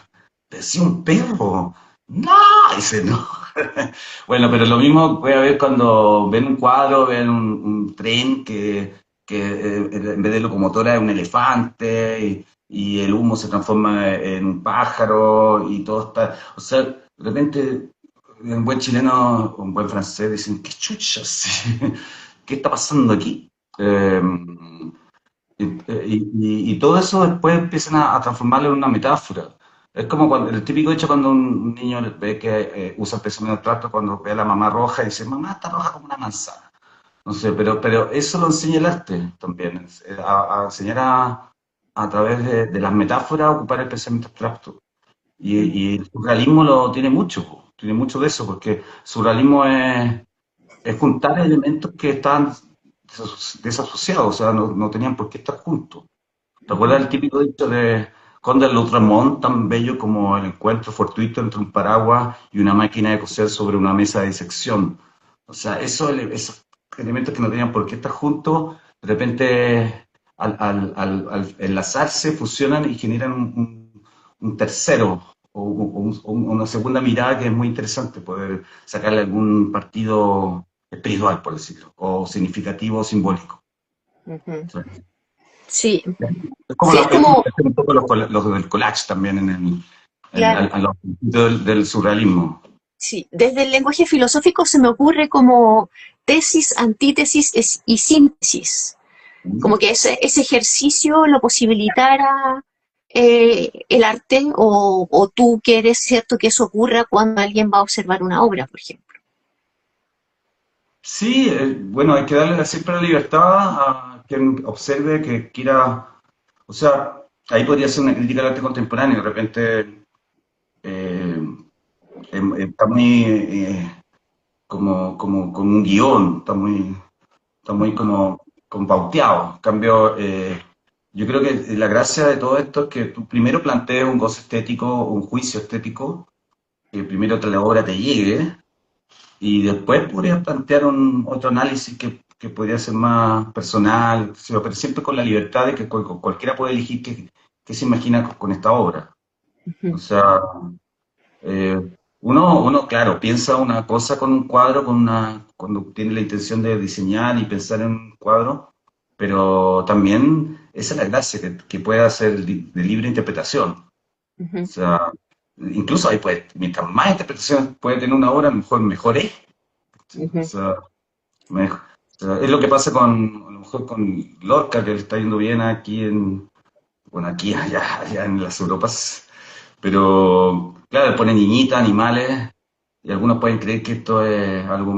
pero sí un perro. No, dice, no. Bueno, pero lo mismo puede haber cuando ven un cuadro, ven un tren que en vez de locomotora es un elefante y el humo se transforma en un pájaro y todo está. O sea, de repente un buen chileno, un buen francés dicen, qué chuchas, ¿qué está pasando aquí? Y todo eso después empiezan a transformarlo en una metáfora. Es como el típico hecho cuando un niño ve que usa el pensamiento abstracto, cuando ve a la mamá roja y dice, mamá está roja como una manzana. No sé, pero eso lo enseña el arte también, a enseñar a través de las metáforas a ocupar el pensamiento abstracto. Y el surrealismo lo tiene mucho, po, tiene mucho de eso, porque surrealismo es juntar elementos que estaban desasociados, o sea, no tenían por qué estar juntos. ¿Te acuerdas Ujú, el típico dicho de Conde de Lautréamont, tan bello como el encuentro fortuito entre un paraguas y una máquina de coser sobre una mesa de disección? O sea, esos elementos que no tenían por qué estar juntos, de repente al enlazarse, fusionan y generan un tercero o una segunda mirada que es muy interesante, poder sacarle algún partido espiritual, por decirlo, o significativo o simbólico. ujú. O sea, Sí, es como sí, es es como, un poco los del collage también claro, a los principios del surrealismo. sí. Desde el lenguaje filosófico se me ocurre como tesis, antítesis y síntesis. Como que ese ejercicio lo posibilitara el arte o tú quieres, ¿cierto?, que eso ocurra cuando alguien va a observar una obra, por ejemplo. Sí, bueno, hay que darle siempre la libertad a quien observe, que quiera, o sea, ahí podría ser una crítica al arte contemporáneo, de repente eh, está muy como un guión, está muy como pauteado. En cambio, yo creo que la gracia de todo esto es que tú primero plantees un goce estético, un juicio estético, que primero que la obra te llegue, y después podrías plantear otro análisis que podría ser más personal, sí, pero siempre con la libertad de que cualquiera puede elegir qué se imagina con esta obra. O Ujú, sea, uno, claro, piensa una cosa con un cuadro, cuando tiene la intención de diseñar y pensar en un cuadro, pero también esa es la gracia, que pueda ser de libre interpretación. O ujú, sea, incluso ahí puede, mientras más interpretación puede tener una obra, mejor es. O ujú. sea, o sea, es lo que pasa a lo mejor con Lorca, que le está yendo bien aquí bueno, aquí, allá en las Europas. Pero, claro, le ponen niñitas, animales, y algunos pueden creer que esto es algo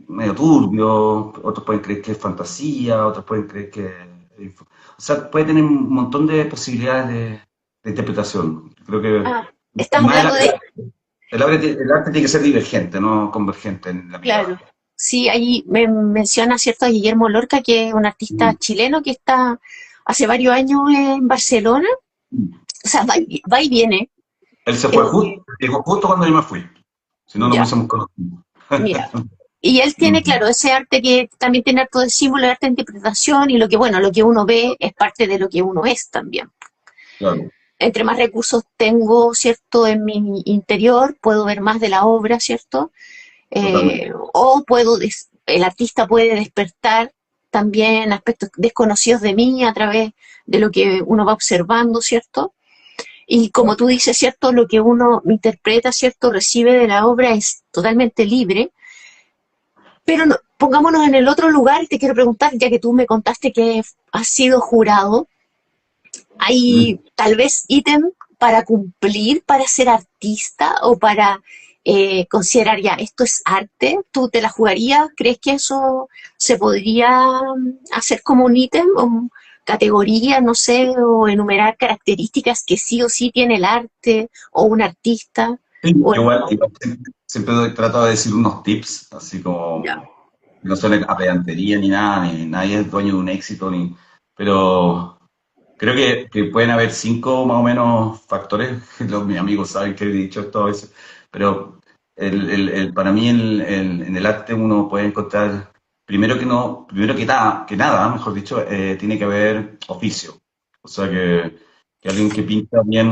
medio turbio, otros pueden creer que es fantasía, otros pueden creer que... O sea, puede tener un montón de posibilidades de interpretación. Creo que Ah, estás más hablando de, el arte tiene que ser divergente, no convergente en la claro, mirada. sí, ahí me menciona, ¿cierto?, a Guillermo Lorca, que es un artista Mm. chileno que está hace varios años en Barcelona, o sea, va y viene. Él se fue eh, justo, dijo justo cuando yo me fui, si no nos ya, hubiésemos conocido. mira. Y él tiene, Mm, claro, ese arte que también tiene harto de símbolo, de arte de interpretación, y lo que, bueno, lo que uno ve es parte de lo que uno es también. claro, Entre más recursos tengo, ¿cierto?, en mi interior, puedo ver más de la obra, ¿cierto? totalmente. O el artista puede despertar también aspectos desconocidos de mí a través de lo que uno va observando, ¿cierto? Y como tú dices, ¿cierto? Lo que uno interpreta, ¿cierto? Recibe de la obra es totalmente libre, pero no, pongámonos en el otro lugar y te quiero preguntar, ya que tú me contaste que has sido jurado, Mm. ¿hay tal vez ítem para cumplir, para ser artista o para considerar ya esto es arte? ¿Tú te la jugarías? ¿Crees que eso se podría hacer como un ítem o categoría, no sé, o enumerar características que sí o sí tiene el arte o un artista? Sí, O el- igual siempre trato de decir unos tips, así ya. como no son a pedantería ni nada, ni nadie es dueño de un éxito, pero creo que pueden haber cinco más o menos factores. Mis amigos saben que he dicho esto a veces, pero para mí en el arte uno puede encontrar, primero que nada, mejor dicho, tiene que haber oficio. O sea, que alguien que pinta bien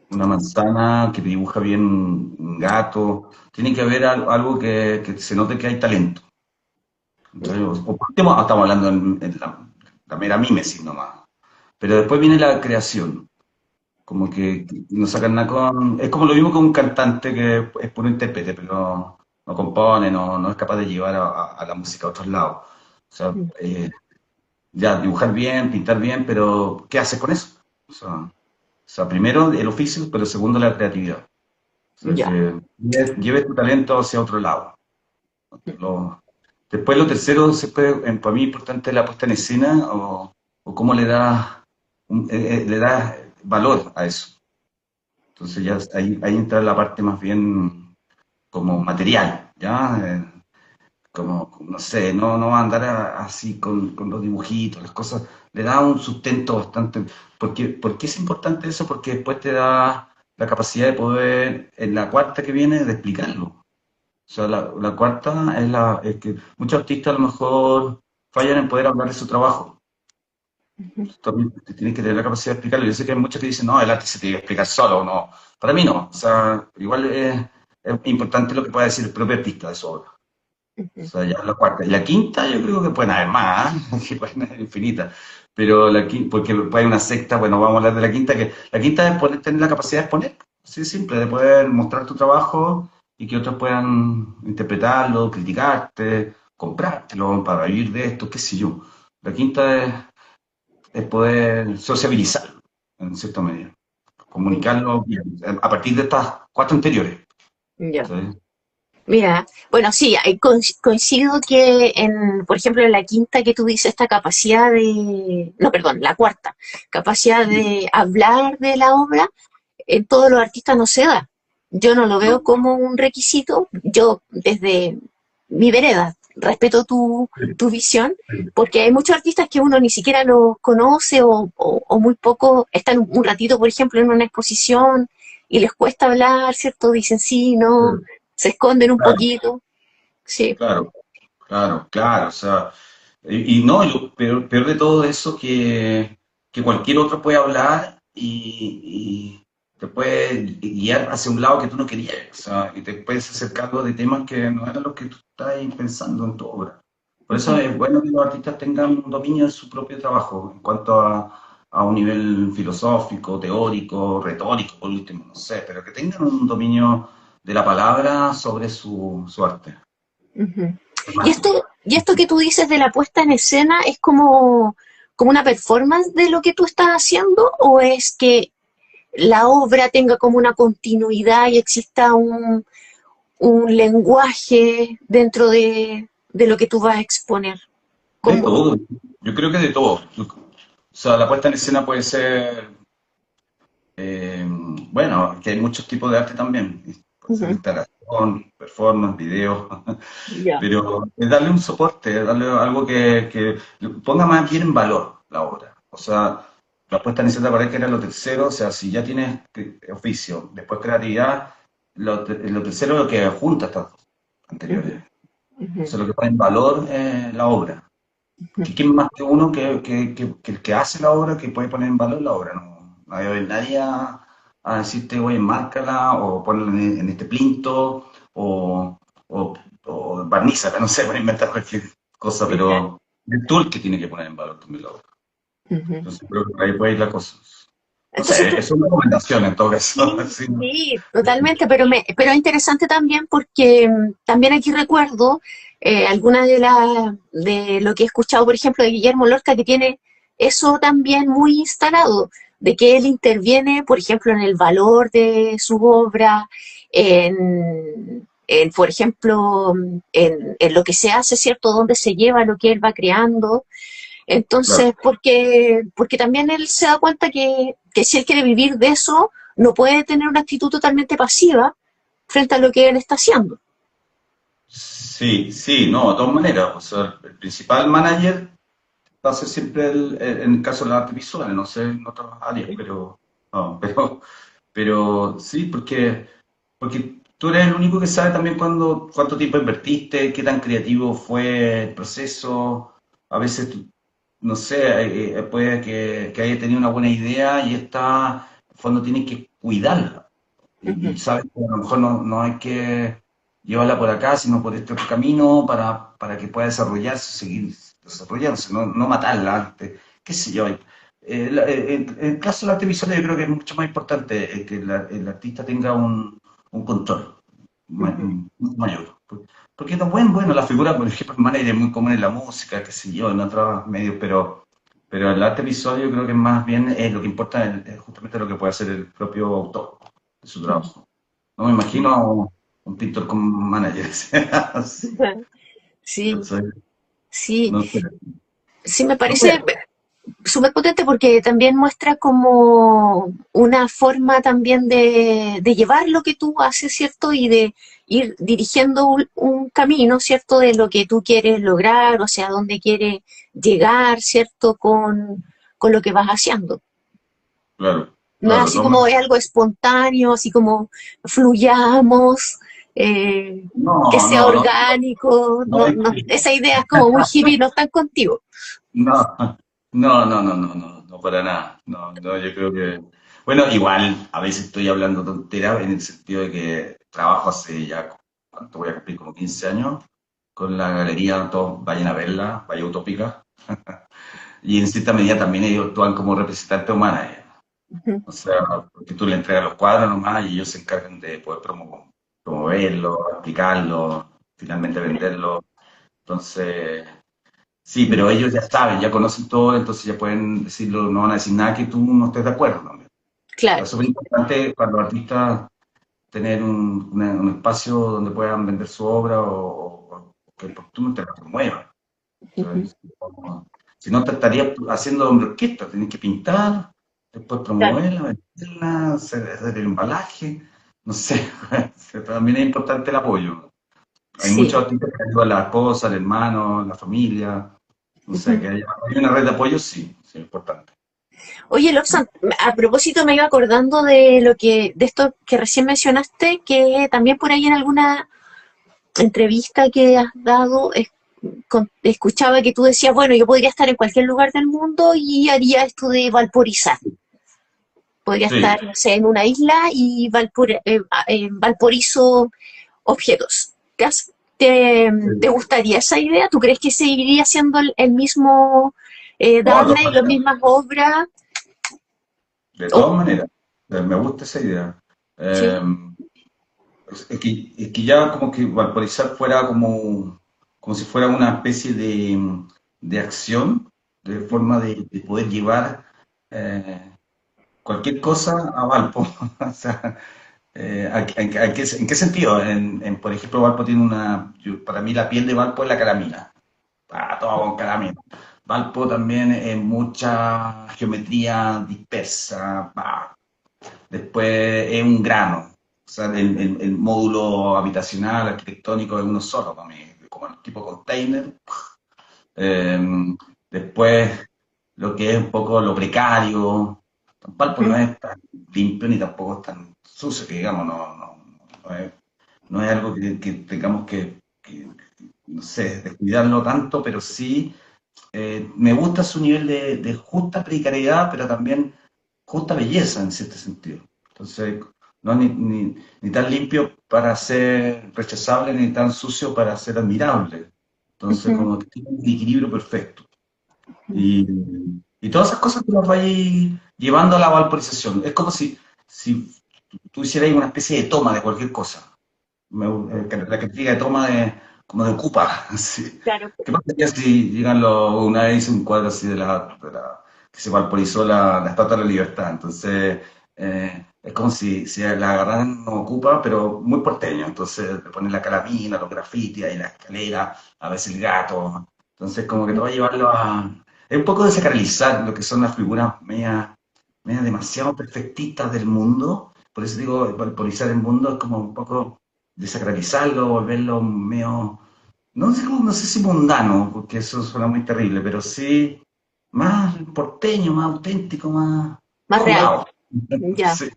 una manzana, que dibuja bien un gato, tiene que haber algo que se note que hay talento. Entonces, o por último, estamos hablando en la mera mímesis nomás. Pero después viene la creación, como que no sacan nada con... Es como lo mismo que un cantante que es puro intérprete, pero no compone, no es capaz de llevar a la música a otros lados. O sea, ya, dibujar bien, pintar bien, pero ¿qué haces con eso? O sea, primero el oficio, pero segundo la creatividad. O sea, Ya. que lleves tu talento hacia otro lado. Lo- Después lo tercero, para mí importante es la puesta en escena o cómo le das valor a eso. Entonces ya ahí entra la parte más bien como material, ¿ya? Como, no sé, no va a andar así con los dibujitos, las cosas, le da un sustento bastante. ¿Por qué es importante eso? Porque después te da la capacidad de poder, en la cuarta que viene, de explicarlo. O sea, la cuarta es que muchos artistas a lo mejor fallan en poder hablar de su trabajo. Ujú. También tienes que tener la capacidad de explicarlo. Yo sé que hay muchos que dicen, no, el arte se tiene que explicar solo, no. Para mí no. O sea, igual es importante lo que pueda decir el propio artista de su obra. O Ujú. sea, ya la cuarta. Y la quinta yo creo que pueden haber más, ¿eh? Que pueden haber infinitas. Pero la quinta, porque puede haber una sexta, bueno, vamos a hablar de la quinta, que la quinta es tener la capacidad de exponer, así de simple, de poder mostrar tu trabajo y que otros puedan interpretarlo, criticarte, comprártelo para vivir de esto, qué sé yo. La quinta es poder sociabilizarlo, en cierta medida, comunicarlo bien, a partir de estas cuatro anteriores. Ya. ¿Sí? Mira, bueno, sí, ahí coincido que por ejemplo, en la quinta que tú dices, esta capacidad no, perdón, la cuarta, capacidad de hablar de la obra, en todos los artistas no se da. Yo no lo veo como un requisito, yo desde mi vereda respeto tu visión, porque hay muchos artistas que uno ni siquiera los conoce o muy poco, están un ratito, por ejemplo, en una exposición y les cuesta hablar, ¿cierto? Dicen sí, no, se esconden un Claro, poquito, sí. claro. Claro, claro, o sea, y no, lo peor de todo eso que cualquier otro puede hablar y te puede guiar hacia un lado que tú no querías, o sea, y te puedes hacer cargo de temas que no eran los que tú estás pensando en tu obra. Por eso Ujú. es bueno que los artistas tengan un dominio de su propio trabajo en cuanto a un nivel filosófico, teórico, retórico, por último, no sé, pero que tengan un dominio de la palabra sobre su arte. Ujú. Es Y mágico. esto que tú dices de la puesta en escena es como una performance de lo que tú estás haciendo, o es que la obra tenga como una continuidad y exista un lenguaje dentro de lo que tú vas a exponer. De Como, todo, yo creo que de todo. O sea, la puesta en escena puede ser, bueno, que hay muchos tipos de arte también. Puede ser ujú, instalación, performance, video, ya. pero es darle un soporte, darle algo que ponga más bien en valor la obra. O sea, la puesta en escena parece que era lo tercero, o sea, si ya tienes oficio, después creatividad, lo tercero es lo que junta estas dos Ujú, anteriores. O ujú, sea, lo que pone en valor la obra. ujú. Porque ¿quién más que uno que el que hace la obra que puede poner en valor la obra? No hay nadie a decirte, oye, márcala o ponla en este plinto o, o barnízala, no sé, para inventar cualquier cosa, Ya. pero es tú el que tiene que poner en valor también la obra. Ujú. Entonces creo que por ahí puede ir la cosa. No Entonces sé, tú, es una recomendación en todo caso. sí, Sí, ¿no? sí, totalmente, pero es interesante también porque también aquí recuerdo algunas de lo que he escuchado, por ejemplo, de Guillermo Lorca, que tiene eso también muy instalado, de que él interviene, por ejemplo, en el valor de su obra, por ejemplo, en lo que se hace, ¿cierto? Dónde se lleva lo que él va creando. Claro. Entonces, porque también él se da cuenta que si él quiere vivir de eso, no puede tener una actitud totalmente pasiva frente a lo que él está haciendo. Sí, sí, no, de todas maneras. O sea, el principal manager va a ser siempre en el caso de las artes visuales, no sé en otras áreas, pero, no, pero sí, porque tú eres el único que sabe también cuánto tiempo invertiste, qué tan creativo fue el proceso. A veces, no sé, puede que haya tenido una buena idea y está, en el fondo tienes que cuidarla. Y Ujú, sabes que a lo mejor no hay que llevarla por acá, sino por este otro camino para que pueda desarrollarse, seguir desarrollándose, no matarla, qué sé yo. En el caso del arte visual yo creo que es mucho más importante que el artista tenga un control ujú, mayor. Porque no, bueno, la figura, por ejemplo, el manager es muy común en la música, qué sé yo, en otros medios, pero el arte visual yo creo que más bien lo que importa es justamente lo que puede hacer el propio autor de su ujú. trabajo. No me imagino a un pintor como manager. Así. Sí, Entonces, sí, no sé. sí me No parece, sé. súper potente porque también muestra como una forma también de llevar lo que tú haces, ¿cierto? Y de ir dirigiendo un camino, ¿cierto? De lo que tú quieres lograr, o sea, dónde quieres llegar, ¿cierto? Con lo que vas haciendo. Claro, No es claro, así no, como es algo espontáneo, así como fluyamos, que no, sea no, no, orgánico, no, no, no, esa idea es como muy hippie, no están contigo. no, no, no, no, no, no, no, para nada. No, no, yo creo que, bueno, igual a veces estoy hablando tonteras en el sentido de que trabajo hace ya, ¿cuánto voy a cumplir? Como 15 años con la galería, todos vayan a verla, Valla Utópica, y en cierta medida también ellos actúan como representantes humanos. Ujú. O sea, porque tú le entregas los cuadros nomás y ellos se encargan de poder promoverlo, explicarlo, finalmente venderlo. Entonces, sí, pero ellos ya saben, ya conocen todo, entonces ya pueden decirlo, no van a decir nada que tú no estés de acuerdo también. Claro. Es súper importante para los artistas tener un espacio donde puedan vender su obra o que tú no te la promuevas. Ujú. ¿Sabes? Si no, te estarías haciendo hombre orquesta, tenés que pintar, después Claro. promoverla, venderla, hacer el embalaje, no sé, también es importante el apoyo. Hay muchos Sí. artistas que ayudan a la esposa, al hermano, la familia, no sé, Ujú. que hay una red de apoyo, sí, sí, es importante. Oye, Lobsan, a propósito me iba acordando de de esto que recién mencionaste, que también por ahí en alguna entrevista que has dado, escuchaba que tú decías, bueno, yo podría estar en cualquier lugar del mundo y haría esto de valporizar. Podría Sí, estar, no sé, en una isla y valporizo objetos. ¿Te gustaría esa idea? ¿Tú crees que seguiría siendo el mismo no, de todas Darnay, las maneras, mismas obras? de Oh, todas maneras, me gusta esa idea. Eh, sí. es que ya como que vaporizar fuera como si fuera una especie de acción, de forma de poder llevar eh, cualquier cosa a Valpo. O sea, ¿en qué sentido? Por ejemplo, Valpo tiene para mí la piel de Valpo es la calamina. Todo con calamina. Valpo también es mucha geometría dispersa. Después es un grano. O sea, el módulo habitacional, arquitectónico es uno solo para mí, como el tipo container. Eh, Después, lo que es un poco lo precario. Valpo no Ujú, es tan limpio ni tampoco es tan sucio, que digamos, no es algo que tengamos no sé, descuidarlo tanto, pero sí me gusta su nivel de justa precariedad, pero también justa belleza en cierto sentido. Entonces, no ni tan limpio para ser rechazable, ni tan sucio para ser admirable. Entonces, ujú, como que tiene un equilibrio perfecto. Y, y todas esas cosas tú las vas llevando a la valorización. Es como si tú hicieras una especie de toma de cualquier cosa. La crítica de toma como de ocupa. Así. claro. ¿Qué pasaría si llegan una vez hice un cuadro así que se vaporizó la Estatua de la Libertad? Entonces, es como si la agarraran no ocupa, pero muy porteño. Entonces, le ponen la carabina, los grafitis, ahí la escalera, a veces el gato. Entonces, como que te va a llevarlo a. Es un poco desacralizar lo que son las figuras media demasiado perfectitas del mundo. Por eso digo, vaporizar el mundo es como un poco desacralizarlo, volverlo medio, no sé si mundano, porque eso suena muy terrible, pero sí más porteño, más auténtico, más Más real. jugado. Ya. Sí,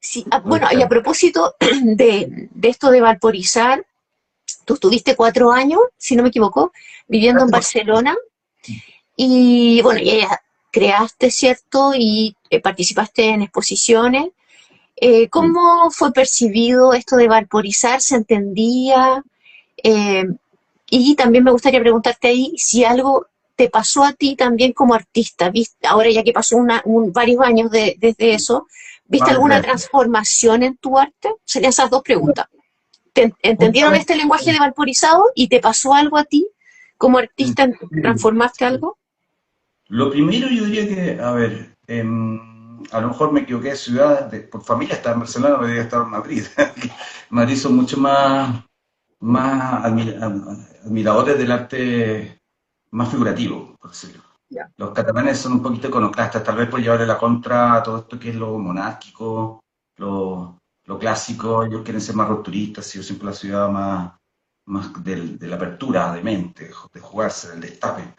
Sí, me bueno, y a encanta. propósito de esto de vaporizar, tú estuviste 4 años, si no me equivoco, viviendo en Barcelona y bueno, y ya creaste, ¿cierto? Y participaste en exposiciones. Sí. ¿Cómo fue percibido esto de vaporizar? ¿Se entendía? Eh, y también me gustaría preguntarte ahí si algo te pasó a ti también como artista, ¿viste? Ahora ya que pasó varios años desde eso, ¿viste Más de alguna 30. transformación en tu arte? Serían esas dos preguntas. ¿Te entendieron Justamente, este lenguaje de vaporizado y te pasó algo a ti como artista? ¿Transformaste algo? lo primero yo diría que, a ver, a lo mejor me equivoqué de ciudad, por familia estaba en Barcelona, pero debería estar en Madrid. Madrid son mucho más admiradores del arte más figurativo, por decirlo. Ya. Los catalanes son un poquito iconoclastas, tal vez por llevarle la contra a todo esto que es lo monárquico, lo clásico. Ellos quieren ser más rupturistas, y yo siempre la ciudad más de la apertura de mente, de jugarse, del destape.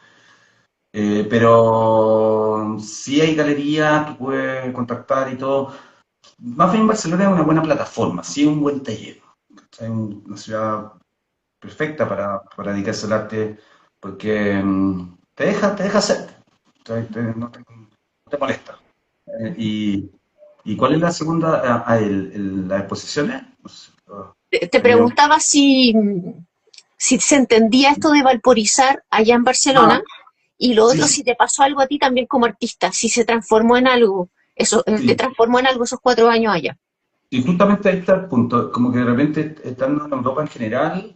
Pero sí hay galerías, tú puedes contactar y todo. Más bien Barcelona es una buena plataforma, sí es un buen taller. Es una ciudad perfecta para dedicarse al arte porque te deja hacer, no te molesta. ¿Y cuál es la segunda? Las exposiciones. No sé, Te medio- preguntaba si se entendía esto de vaporizar allá en Ah, Barcelona y lo sí, otro, sí, si te pasó algo a ti también como artista, si se transformó en algo, eso, te sí. transformó en algo esos 4 años allá. Y justamente ahí está el punto, como que de repente estando en Europa en general,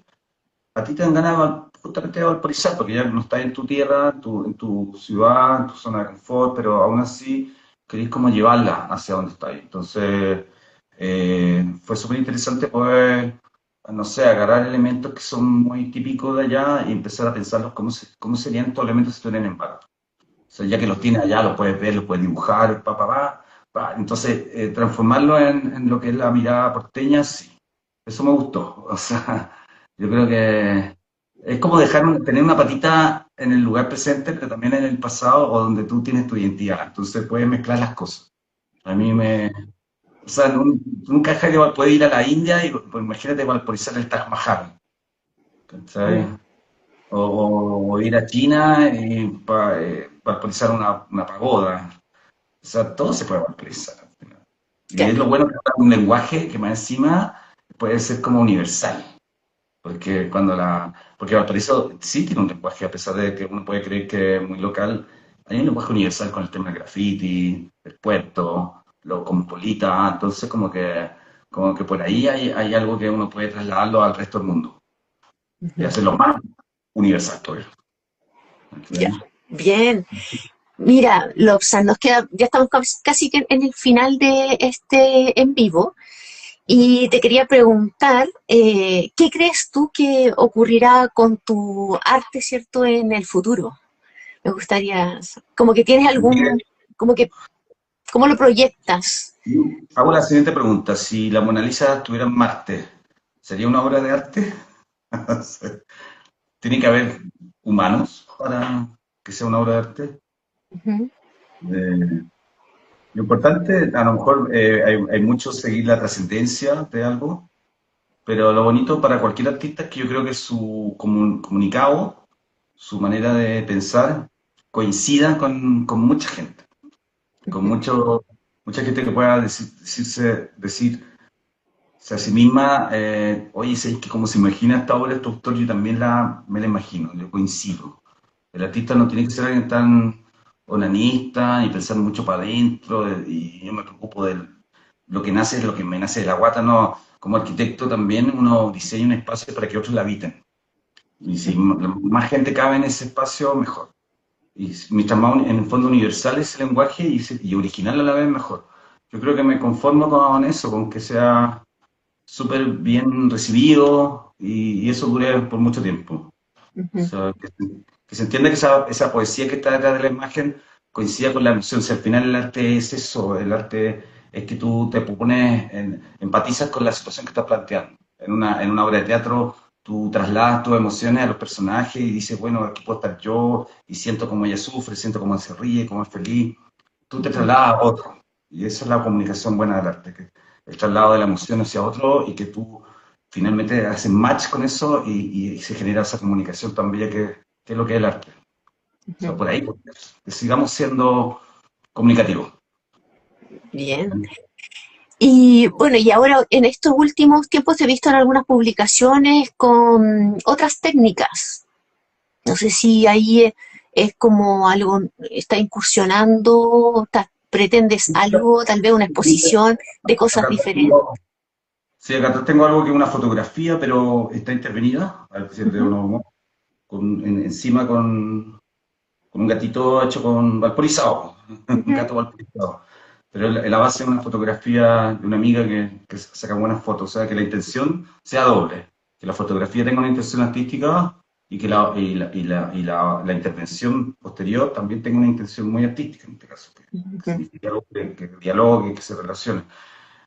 a ti te dan ganas justamente de vaporizar, porque ya no estás en tu tierra, en tu ciudad, en tu zona de confort, pero aún así querés como llevarla hacia donde estás. Entonces, fue súper interesante poder, no sé, agarrar elementos que son muy típicos de allá y empezar a pensarlos cómo serían estos elementos si estuvieran en París. O sea, ya que los tienes allá, los puedes ver, los puedes dibujar, pa, pa, pa, pa. Entonces, transformarlo en lo que es la mirada porteña, sí. Eso me gustó. O sea, yo creo que es como tener una patita en el lugar presente, pero también en el pasado o donde tú tienes tu identidad. Entonces, puedes mezclar las cosas. A mí me... O sea, nunca puede ir a la India y pues, imagínate valporizar el Taj Mahal. Mm. ¿Cachai? O ir a China y vaporizar una pagoda. O sea, todo se puede vaporizar al final. Y es Claro. lo bueno que es un lenguaje que más encima puede ser como universal. Porque Valparaíso sí tiene un lenguaje, a pesar de que uno puede creer que es muy local, hay un lenguaje universal con el tema del graffiti, el puerto, lo cosmopolita, entonces como que por ahí hay algo que uno puede trasladarlo al resto del mundo y Ujú. hacerlo más universal todavía. Ya, ¿Ok? bien. Mira, Lobsan, nos queda, ya estamos casi que en el final de este en vivo y te quería preguntar, ¿qué crees tú que ocurrirá con tu arte, cierto, en el futuro? Me gustaría, como que tienes algún, como que, ¿cómo lo proyectas? Hago la siguiente pregunta. Si la Mona Lisa estuviera en Marte, ¿sería una obra de arte? ¿Tiene que haber humanos para que sea una obra de arte? Ujú, Eh, lo importante, a lo mejor hay mucho seguir la trascendencia de algo, pero lo bonito para cualquier artista es que yo creo que su comunicado, su manera de pensar, coincida con mucha gente, con ujú, mucha gente que pueda decir sea, a sí misma, oye, sé que como se imagina esta obra, este autor, yo también me la imagino, yo coincido. El artista no tiene que ser alguien tan onanista y pensar mucho para adentro, y yo me preocupo de lo que nace, lo que me nace de la guata, no. Como arquitecto también uno diseña un espacio para que otros la habiten. Y si más gente cabe en ese espacio, mejor. Y mientras más en el fondo universal es el lenguaje y original a la vez, mejor. Yo creo que me conformo con eso, con que sea súper bien recibido y eso dure por mucho tiempo. O ujú, sea, que se entienda que esa poesía que está detrás de la imagen coincida con la emoción. Si al final el arte es eso, el arte es que tú te pones, empatizas con la situación que estás planteando. En una obra de teatro tú trasladas tus emociones a los personajes y dices, bueno, aquí puedo estar yo y siento cómo ella sufre, siento cómo se ríe, cómo es feliz. Tú te ujú, trasladas a otro. Y esa es la comunicación buena del arte, que el traslado de la emoción hacia otro y que tú finalmente haces match con eso y se genera esa comunicación tan bella que es lo que es el arte. O sea, ujú. por ahí, que sigamos siendo comunicativos. Bien. Y bueno, y ahora en estos últimos tiempos te he visto en algunas publicaciones con otras técnicas. No sé si ahí es como algo, está incursionando, pretendes algo, tal vez una exposición de cosas Acá diferentes. tengo, sí, acá atrás tengo algo que es una fotografía, pero está intervenida, a ver si te Ujú, uno, encima con un gatito hecho con vaporizado, un ujú, gato vaporizado. Pero la base es una fotografía de una amiga que saca buenas fotos, o sea, que la intención sea doble, que la fotografía tenga una intención artística y que la intervención posterior también tenga una intención muy artística en este caso, que Ujú. signifique algo que dialogue, que se relacione.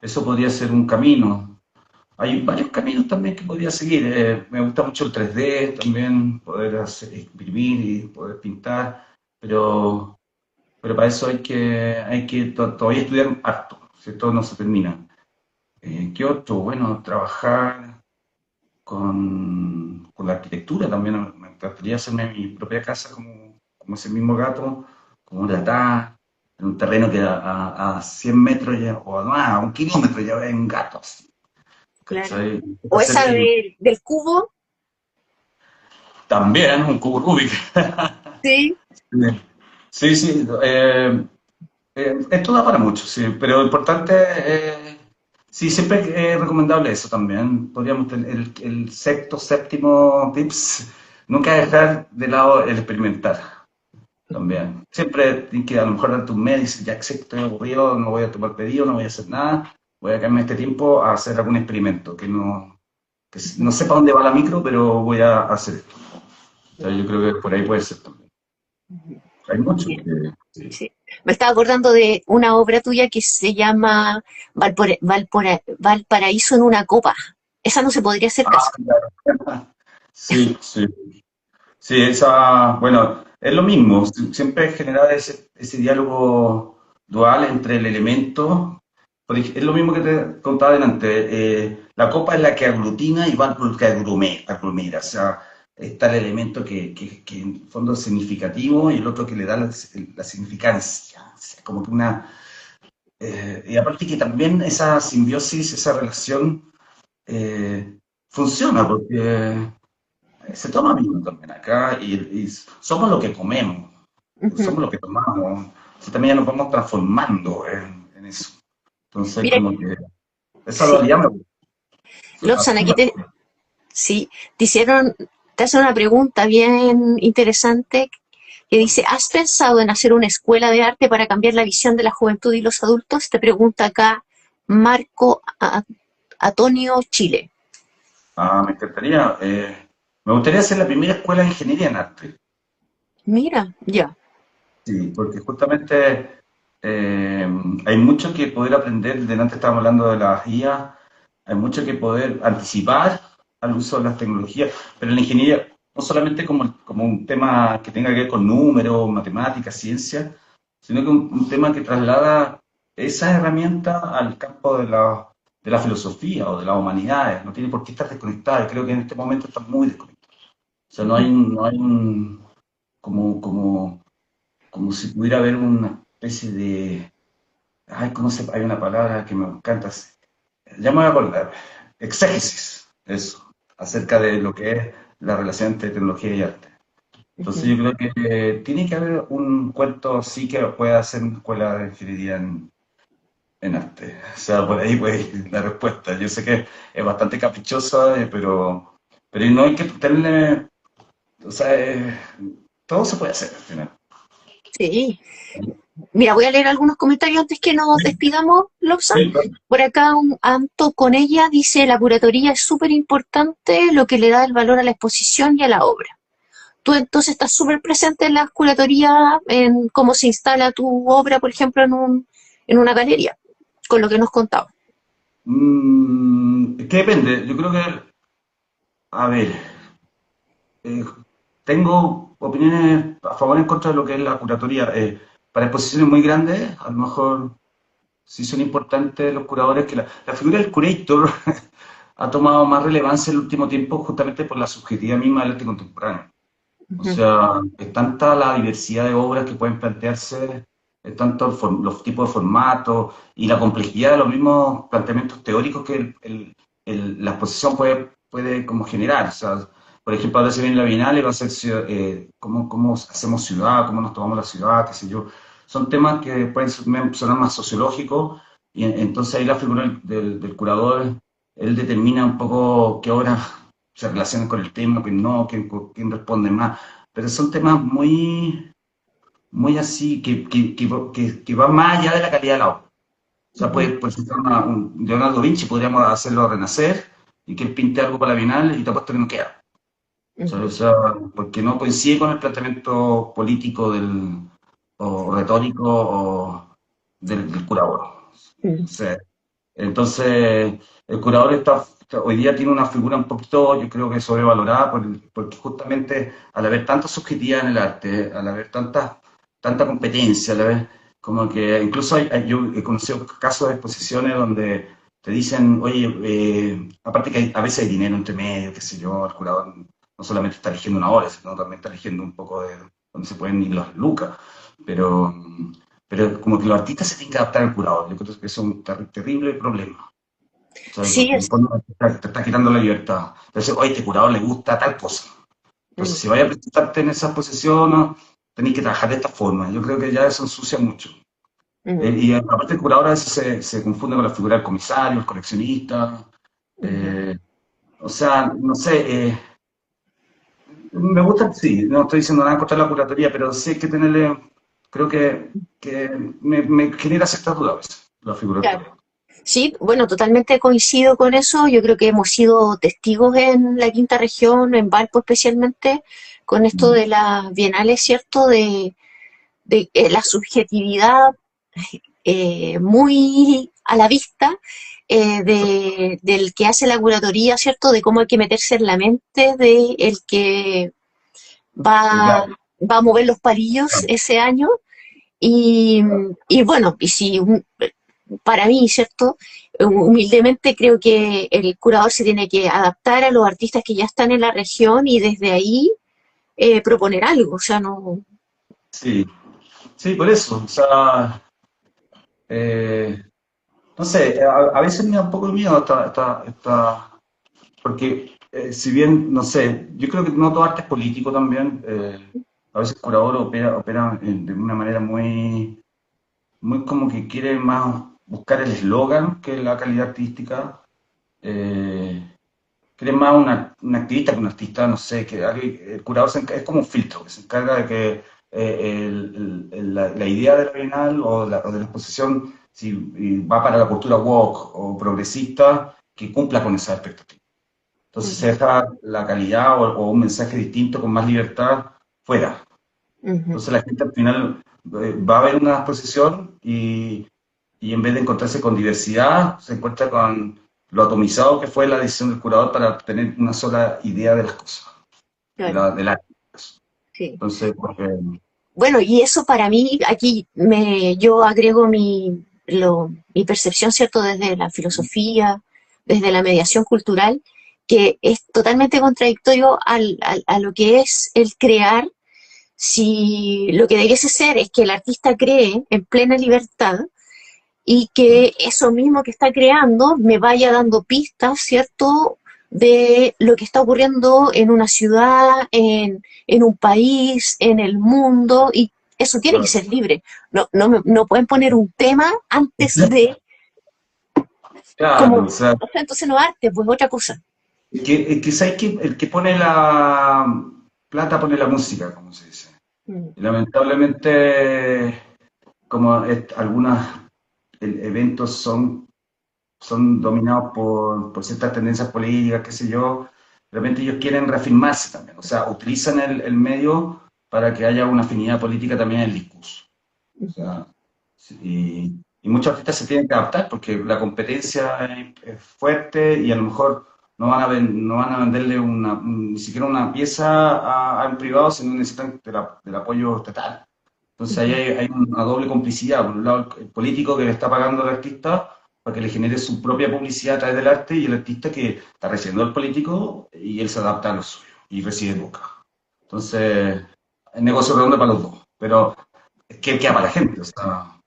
Eso podría ser un camino. Hay varios caminos también que podría seguir. Me gusta mucho el 3D también, poder imprimir y poder pintar, pero, pero para eso hay que todavía estudiar harto, ¿cierto? No se termina. ¿Qué otro? Bueno, trabajar con la arquitectura también. Me encantaría hacerme mi propia casa como ese mismo gato, como un latá, en un terreno que a 100 metros ya, o más, a 1 kilómetro ya hay un gato así, Claro. ¿cachai? O esa Hacer del cubo, también un cubo Rubik. sí. Sí, sí, esto da para mucho, sí, pero lo importante, sí, siempre es recomendable eso también. Podríamos tener el sexto, séptimo tips, nunca dejar de lado el experimentar también. Siempre tienes que a lo mejor darte un mes y decir, ya que sé que estoy aburrido, no voy a tomar pedido, no voy a hacer nada, voy a dedicarme este tiempo a hacer algún experimento, no sepa dónde va la micro, pero voy a hacer esto. O sea, yo creo que por ahí puede ser también. Hay mucho Bien, que... Sí. sí. Me estaba acordando de una obra tuya que se llama Valparaíso en una copa. Esa no se podría hacer Ah, casa. claro. Sí, sí. Sí, bueno, es lo mismo, siempre generar ese diálogo dual entre el elemento, es lo mismo que te contaba delante, la copa es la que aglutina y va el que aglomera, o sea, está el elemento que en el fondo es significativo y el otro que le da la significancia, o sea, como que y aparte que también esa simbiosis, esa relación funciona, porque se toma vino también acá y somos lo que comemos, Ujú. somos lo que tomamos. Si también ya nos vamos transformando en eso. Entonces, Mira, como que esa sí. dualidad me gusta. Lobsan, Así aquí me te, sí, te hacen una pregunta bien interesante que dice, ¿has pensado en hacer una escuela de arte para cambiar la visión de la juventud y los adultos? Te pregunta acá Marco Antonio Chile. me encantaría. Me gustaría hacer la primera escuela de ingeniería en arte. Mira, ya. Sí, porque justamente eh, hay mucho que poder aprender. Delante estábamos hablando de las IA, hay mucho que poder anticipar al uso de las tecnologías, pero la ingeniería, no solamente como un tema que tenga que ver con números, matemáticas, ciencia, sino que un tema que traslada esas herramientas al campo de la filosofía o de las humanidades. No tiene por qué estar desconectada. Creo que en este momento está muy desconectada. O sea, no hay un como si pudiera haber una especie de, ay, hay una palabra que me encanta, ya me voy a acordar, exégesis, eso, acerca de lo que es la relación entre tecnología y arte. Entonces Ujú. yo creo que tiene que haber un cuento sí que pueda hacer una escuela de ingeniería en arte. O sea, por ahí pues la respuesta. Yo sé que es bastante caprichosa, pero no hay que tenerle, o sea, todo se puede hacer al final. Sí. Mira, voy a leer algunos comentarios antes que nos despidamos, Lobsan. Sí, Por acá un Anto con ella dice, la curatoría es súper importante, lo que le da el valor a la exposición y a la obra. Tú entonces estás súper presente en la curatoría, en cómo se instala tu obra, por ejemplo, en una galería, con lo que nos contaba. que depende. Yo creo que, a ver, eh, tengo opiniones a favor y en contra de lo que es la curatoría. Para exposiciones muy grandes, a lo mejor sí son importantes los curadores, que la figura del curator ha tomado más relevancia en el último tiempo justamente por la subjetividad misma del arte contemporáneo. O Ujú, sea, es tanta la diversidad de obras que pueden plantearse, es tanto los tipos de formatos y la complejidad de los mismos planteamientos teóricos que la exposición puede como generar. O sea, por ejemplo, ahora se viene la Bienal y va a ser cómo hacemos ciudad, cómo nos tomamos la ciudad, qué sé yo. Son temas que pueden sonar más sociológicos y entonces ahí la figura del curador, él determina un poco qué obras se relacionan con el tema, quién no, quién responde más, pero son temas muy así, que van más allá de la calidad de la obra. O sea, ujú. por ejemplo, un Leonardo da Vinci podríamos hacerlo renacer y que él pinte algo para la Bienal y te apuesto que no queda. ujú, porque no coincide con el planteamiento político o retórico o del curador. O ujú, sea, entonces, el curador hoy día tiene una figura un poquito, yo creo que sobrevalorada, porque justamente al haber tanta subjetividad en el arte, al haber tanta competencia, al haber, como que incluso yo he conocido casos de exposiciones donde te dicen, oye, aparte que a veces hay dinero entre medio, qué sé yo, el curador no solamente está eligiendo una obra, sino también está eligiendo un poco de donde se pueden ir las lucas, pero como que los artistas se tienen que adaptar al curador. Yo creo que eso es un terrible problema. O sea, sí, porque en el fondo te está quitando la libertad. Entonces, oye, este curador le gusta tal cosa. Entonces, ujú, si vaya a presentarte en esa posición, tenéis que trabajar de esta forma. Yo creo que ya eso ensucia mucho. ujú, Y aparte el curador a veces se confunde con la figura del comisario, el coleccionista. ujú. eh, o sea, no sé, me gusta, sí, no estoy diciendo nada contra la curatoría, pero sí hay que tenerle, creo que me genera ciertas dudas a veces, la figura del Claro. curador. Sí, bueno, totalmente coincido con eso. Yo creo que hemos sido testigos en la quinta región, en Valpo especialmente, con esto Mm. de las bienales, ¿cierto? De la subjetividad muy a la vista del que hace la curatoría, ¿cierto? De cómo hay que meterse en la mente de el que va, Claro, va a mover los palillos ese año. Y, y bueno, y si para mí, ¿cierto? Humildemente creo que el curador se tiene que adaptar a los artistas que ya están en la región y desde ahí proponer algo, o sea, no. sí, sí, por eso. O sea, eh, no sé, a veces me da un poco de miedo porque si bien, no sé, yo creo que no todo arte es político también. A veces el curador opera de una manera muy como que quiere más buscar el eslogan que la calidad artística. Eh, Quiere más una activista que un artista, no sé, el curador es como un filtro, que se encarga de que la idea de la Bienal o de la exposición, si va para la cultura woke o progresista, que cumpla con esa expectativa. Entonces se Ujú, deja la calidad o un mensaje distinto con más libertad fuera. ujú, Entonces la gente al final va a ver una exposición y en vez de encontrarse con diversidad, se encuentra con lo atomizado que fue la decisión del curador para tener una sola idea de las cosas, claro, del arte. sí. Entonces, porque, Bueno, y eso para mí, aquí yo agrego mi percepción, ¿cierto?, desde la filosofía, desde la mediación cultural, que es totalmente contradictorio a lo que es el crear, si lo que debiese ser es que el artista cree en plena libertad y que eso mismo que está creando me vaya dando pistas, ¿cierto?, de lo que está ocurriendo en una ciudad, en un país, en el mundo, y eso tiene que claro, ser libre. No, no pueden poner un tema antes de, como, claro, o sea, o sea, entonces no arte, pues otra cosa. ¿sabes que el que pone la plata pone la música, como se dice? Mm, Y lamentablemente, como algunos eventos son dominados por ciertas tendencias políticas, qué sé yo, de repente ellos quieren reafirmarse también, o sea, utilizan el medio para que haya una afinidad política también en el discurso. O ujú, sea, y muchos artistas se tienen que adaptar porque la competencia es fuerte y a lo mejor no van a venderle ni siquiera una pieza a un privado, sino necesitan del apoyo estatal. Entonces ahí ujú, hay una doble complicidad. Por un lado, el político que le está pagando al artista para que le genere su propia publicidad a través del arte y el artista que está recibiendo al político y él se adapta a lo suyo y recibe boca. Entonces, el negocio redondo para los dos. Pero es que queda para la gente, o sea,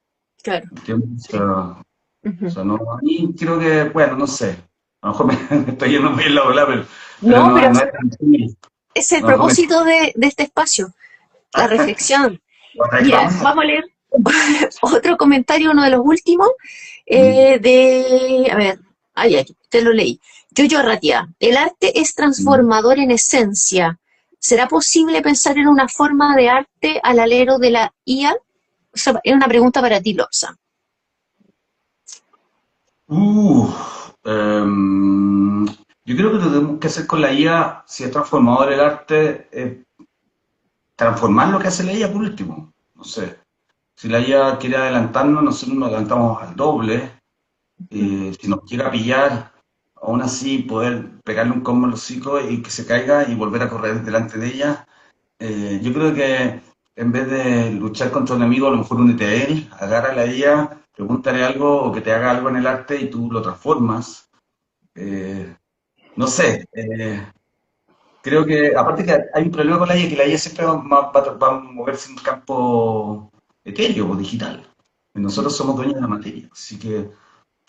claro, ¿entiendes? sí. O Ujú. sea, no, a mí creo que, bueno, no sé. A lo mejor me estoy yendo muy en la bola, pero No, pero no es tan así. es A el lo mejor me... propósito de este espacio, la reflexión. Mira, Vamos a... vamos a leer otro comentario, uno de los últimos, Mm, a ver, aquí, te lo leí. Yoyo Ratia, el arte es mm. transformador en esencia. ¿Será posible pensar en una forma de arte al alero de la IA? O sea, es una pregunta para ti, Lobsa. Uh, em, Yo creo que lo que tenemos que hacer con la IA, si es transformador el arte, es transformar lo que hace la IA por último. No sé, si la IA quiere adelantarnos, nosotros nos adelantamos al doble. Si nos quiere pillar, aún así poder pegarle un combo en los hocico y que se caiga y volver a correr delante de ella. Yo creo que en vez de luchar contra un enemigo, a lo mejor únete a él, agarra la IA, pregúntale algo o que te haga algo en el arte y tú lo transformas. Eh, no sé, creo que, aparte que hay un problema con la IA, que la IA siempre va a moverse en un campo etéreo o digital. Nosotros somos dueños de la materia, así que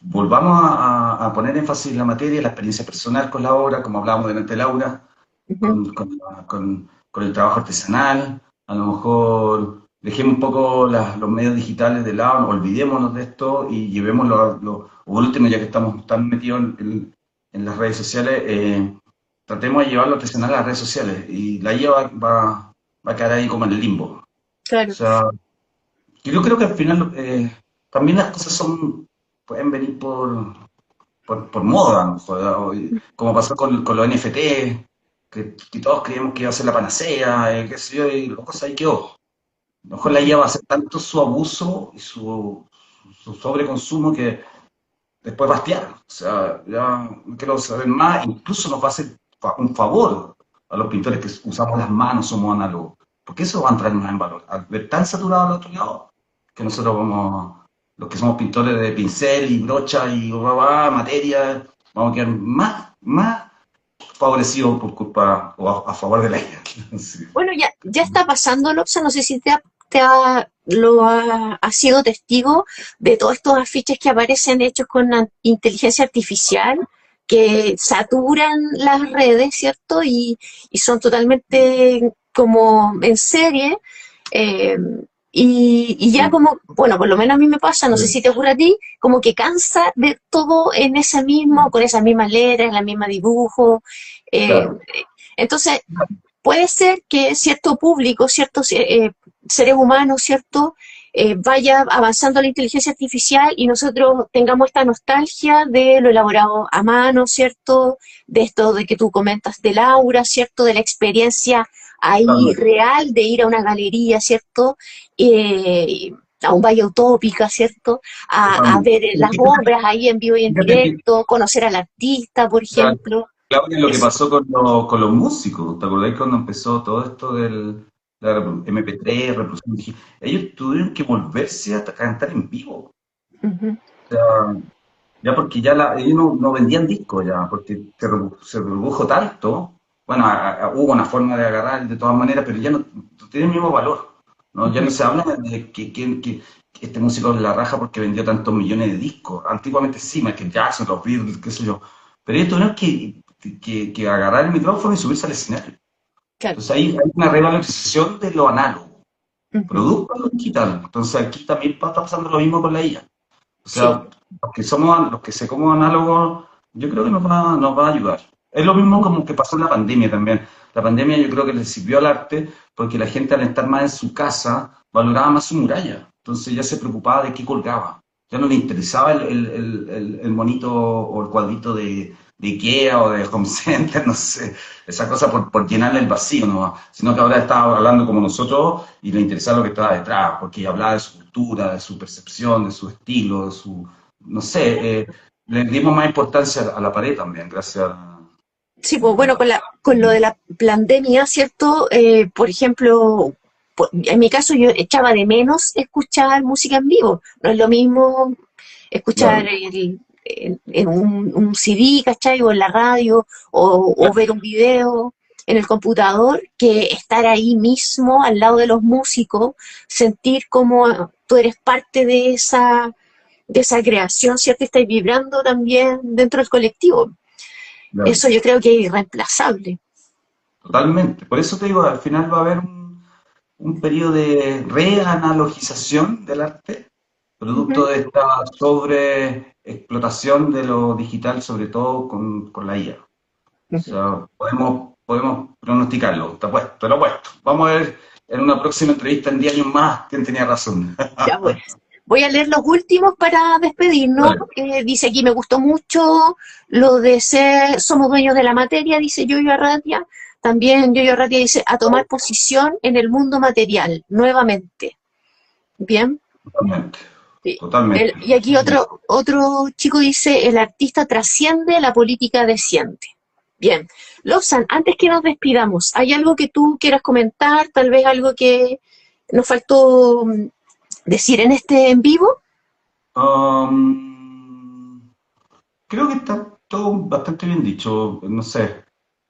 volvamos a poner énfasis en la materia, la experiencia personal con la obra, como hablábamos delante de Laura, Ujú. con el trabajo artesanal, a lo mejor dejemos un poco los medios digitales de lado, olvidémonos de esto y llevémoslo, o por último, ya que estamos tan metidos en las redes sociales, tratemos de llevar lo artesanal a las redes sociales y la IA va a quedar ahí como en el limbo. O Claro. sea, yo creo que al final también las cosas pueden venir por moda, ¿no? Como pasó con los NFT, que todos creíamos que iba a ser la panacea, qué sé yo, y la cosa ahí quedó. A lo mejor la IA va a ser tanto su abuso y su sobreconsumo que después va a hastiar. O sea, ya no quiero saber más, incluso nos va a hacer un favor a los pintores que usamos las manos, somos análogos. Porque eso va a entrar más en valor. Al ver tan saturado al otro lado, que nosotros vamos, los que somos pintores de pincel y brocha y materia, vamos a quedar más favorecidos por culpa o a favor de la IA. Sí. Bueno, ya está pasando, Lopsa, no sé si has sido testigo de todos estos afiches que aparecen hechos con inteligencia artificial, que saturan las redes, ¿cierto? Y son totalmente como en serie. eh, y ya como, bueno, por lo menos a mí me pasa, no sé si te ocurre a ti, como que cansa ver todo en ese mismo, con esas mismas letras, la misma dibujo. eh, Claro, entonces, puede ser que cierto público, ciertos seres humanos, ¿cierto? Vaya avanzando la inteligencia artificial y nosotros tengamos esta nostalgia de lo elaborado a mano, ¿cierto? De esto de que tú comentas del aura, ¿cierto? De la experiencia ahí totalmente. real de ir a una galería, ¿cierto? A un valle utópica, ¿cierto? A Totalmente. ver las obras ahí en vivo y en Fíjate que, directo, conocer al artista, por claro, ejemplo. Claudia, lo que Eso. pasó con los músicos, ¿te acordáis cuando empezó todo esto la MP3, reproducción digital? Ellos tuvieron que volverse a cantar en vivo. Ujú. O sea, ya porque ellos no vendían discos ya, porque se redujo tanto. Bueno, hubo una forma de agarrar de todas maneras, pero ya no tiene el mismo valor. ¿No? Ya no Ujú. se habla de que este músico es la raja porque vendió tantos millones de discos. Antiguamente sí, Michael Jackson, los Beatles, qué sé yo. Pero ellos tuvieron que agarrar el micrófono y subirse al escenario. Claro. Entonces ahí hay una revalorización de lo análogo, Ujú. producto de lo digital. Entonces aquí también está pasando lo mismo con la IA. O Sí. sea, los que se como análogos, yo creo que nos va a ayudar. Es lo mismo como que pasó en la pandemia también. La pandemia yo creo que le sirvió al arte porque la gente al estar más en su casa valoraba más su muralla. Entonces ya se preocupaba de qué colgaba. Ya no le interesaba el monito o el cuadrito de Ikea o de Home Center, no sé, esa cosa por llenarle el vacío, ¿no? Sino que ahora estaba hablando como nosotros y le interesaba lo que estaba detrás, porque hablaba de su cultura, de su percepción, de su estilo, de su, no sé, le dimos más importancia a la pared también, gracias Sí, pues bueno, con lo de la pandemia, ¿cierto? Por ejemplo, en mi caso yo echaba de menos escuchar música en vivo. No es lo mismo escuchar claro, en un CD, ¿cachai? O en la radio, o ver un video en el computador, que estar ahí mismo al lado de los músicos, sentir como tú eres parte de esa creación, ¿cierto? Y estás vibrando también dentro del colectivo. claro, Eso yo creo que es irreemplazable. totalmente. Por eso te digo, al final va a haber un periodo de reanalogización del arte, producto Ujú. de esta sobreexplotación de lo digital, sobre todo con la IA. O Ujú. sea, podemos pronosticarlo, te lo he puesto. Vamos a ver en una próxima entrevista en 10 años más quién tenía razón. Ya pues. Voy a leer los últimos para despedirnos. Vale. Dice aquí, me gustó mucho lo de ser, somos dueños de la materia, dice Yoyo Arratia. También Yoyo Arratia dice, a tomar posición en el mundo material, nuevamente. Bien. Totalmente, Sí. totalmente. Y aquí otro chico dice, el artista trasciende, la política desciende. Bien. Lobsan, antes que nos despidamos, ¿hay algo que tú quieras comentar? Tal vez algo que nos faltó decir en este en vivo. Um, Creo que está todo bastante bien dicho, no sé.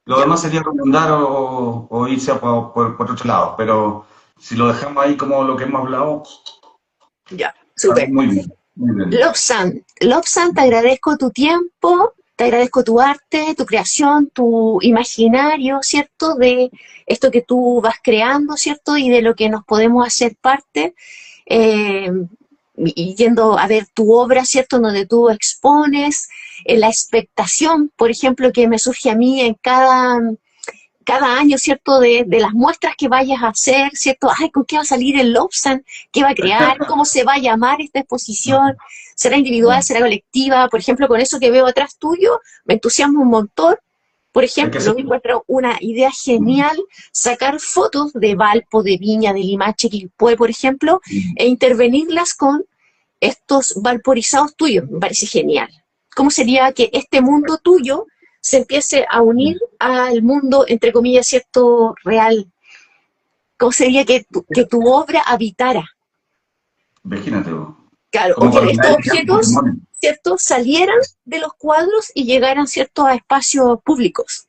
Lo ¿Ya? demás sería recomendar o irse por otro lado, pero si lo dejamos ahí como lo que hemos hablado, Ya, está súper. muy bien, muy bien. Lobsan, te agradezco tu tiempo, te agradezco tu arte, tu creación, tu imaginario, ¿cierto? De esto que tú vas creando, ¿cierto? Y de lo que nos podemos hacer parte. eh, y yendo a ver tu obra, ¿cierto? Donde tú expones, la expectación, por ejemplo, que me surge a mí en cada año, ¿cierto? De las muestras que vayas a hacer, ¿cierto? Ay, ¿con qué va a salir el Lobsan? ¿Qué va a crear? ¿Cómo se va a llamar esta exposición? ¿Será individual? ¿Será colectiva? Por ejemplo, con eso que veo atrás tuyo, me entusiasma un montón. Por Hay que ejemplo, hacer. me encuentro una idea genial, sacar fotos de Valpo, de Viña, de Limache, Quilpué, por ejemplo, e intervenirlas con estos valporizados tuyos. Me parece genial. ¿Cómo sería que este mundo tuyo se empiece a unir al mundo, entre comillas, cierto, real? ¿Cómo sería que tu obra habitara? Imagínate, vos. Claro, o Como que cuando estos nadie tenía objetos, Pokémon. ¿cierto?, salieran de los cuadros y llegaran, ¿cierto?, a espacios públicos.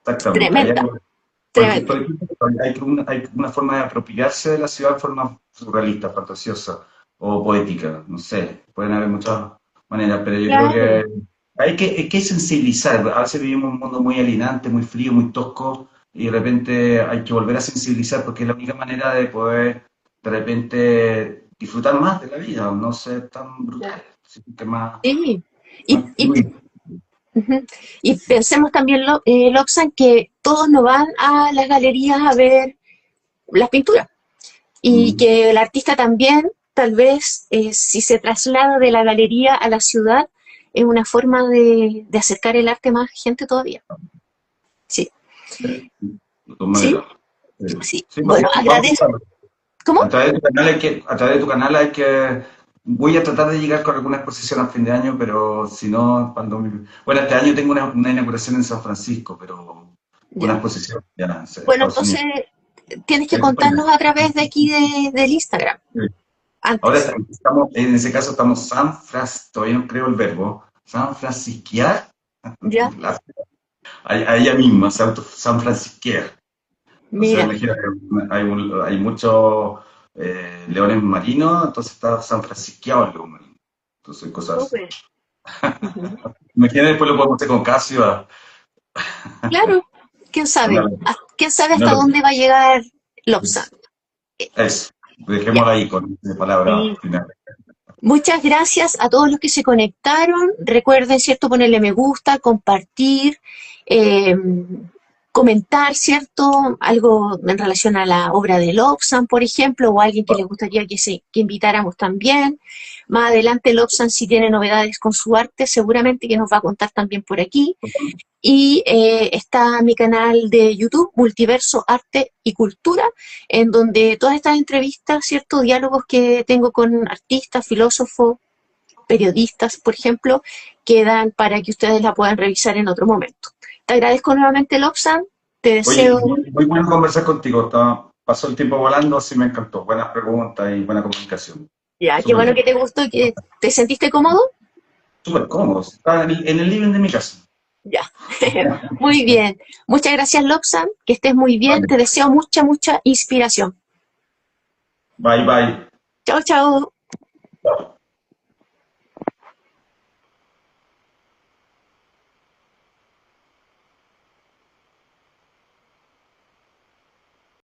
Exactamente. Tremenda, Por tremenda. ejemplo, hay una forma de apropiarse de la ciudad de forma surrealista, fantasiosa o poética. No sé, pueden haber muchas maneras, pero yo creo Claro. que hay que sensibilizar. A veces vivimos en un mundo muy alienante, muy frío, muy tosco, y de repente hay que volver a sensibilizar porque es la única manera de poder de repente disfrutar más de la vida, no ser tan brutal, sino que Sí. Y, más y, fluido. ujú. Y pensemos también, Loxan, que todos no van a las galerías a ver las pinturas. Y Mm. que el artista también, tal vez, si se traslada de la galería a la ciudad, es una forma de acercar el arte a más gente todavía. Sí, De todas sí, maneras. Sí, sí. sí, Bueno, vamos a agradezco. intentarlo. ¿Cómo? A través de tu canal voy a tratar de llegar con alguna exposición a fin de año, pero si no, bueno, este año tengo una inauguración en San Francisco, pero una Ya. exposición ya en Bueno, Estados entonces Unidos. tienes que Bueno, contarnos a través de aquí del Instagram, sí. Ahora antes. estamos, en ese caso estamos todavía no creo el verbo, San Francisquear, Ya, a ella misma, San Francisquear. Entonces, mira, imagínate, hay muchos leones marinos, entonces está San Francisqueado el león marino. Entonces, cosas súper. Ujú. así. Imagínate, después lo podemos hacer con Casio Claro, quién una, sabe. ¿Quién sabe una hasta dónde va a llegar Lobsan? es- Eso, Ya. dejémoslo ahí con esa palabra Sí. final. Muchas gracias a todos los que se conectaron. Recuerden, ¿cierto?, ponerle me gusta, compartir, eh, comentar, ¿cierto?, algo en relación a la obra de Lobsan, por ejemplo, o alguien que les gustaría que invitáramos también. Más adelante, Lobsan, si tiene novedades con su arte, seguramente que nos va a contar también por aquí. Y está mi canal de YouTube, Multiverso Arte y Cultura, en donde todas estas entrevistas, ciertos diálogos que tengo con artistas, filósofos, periodistas, por ejemplo, quedan para que ustedes la puedan revisar en otro momento. Te agradezco nuevamente, Lobsan. Te Oye, deseo, muy bueno conversar contigo. Pasó el tiempo volando, así me encantó. Buenas preguntas y buena comunicación. ya, qué Súper bueno que bien. te gustó y que te sentiste cómodo. Súper cómodo. Está en el living de mi casa. Ya, muy bien. Muchas gracias, Lobsan. Que estés muy bien. Vale. Te deseo mucha, mucha inspiración. Bye, bye. Chao, chao. Chao.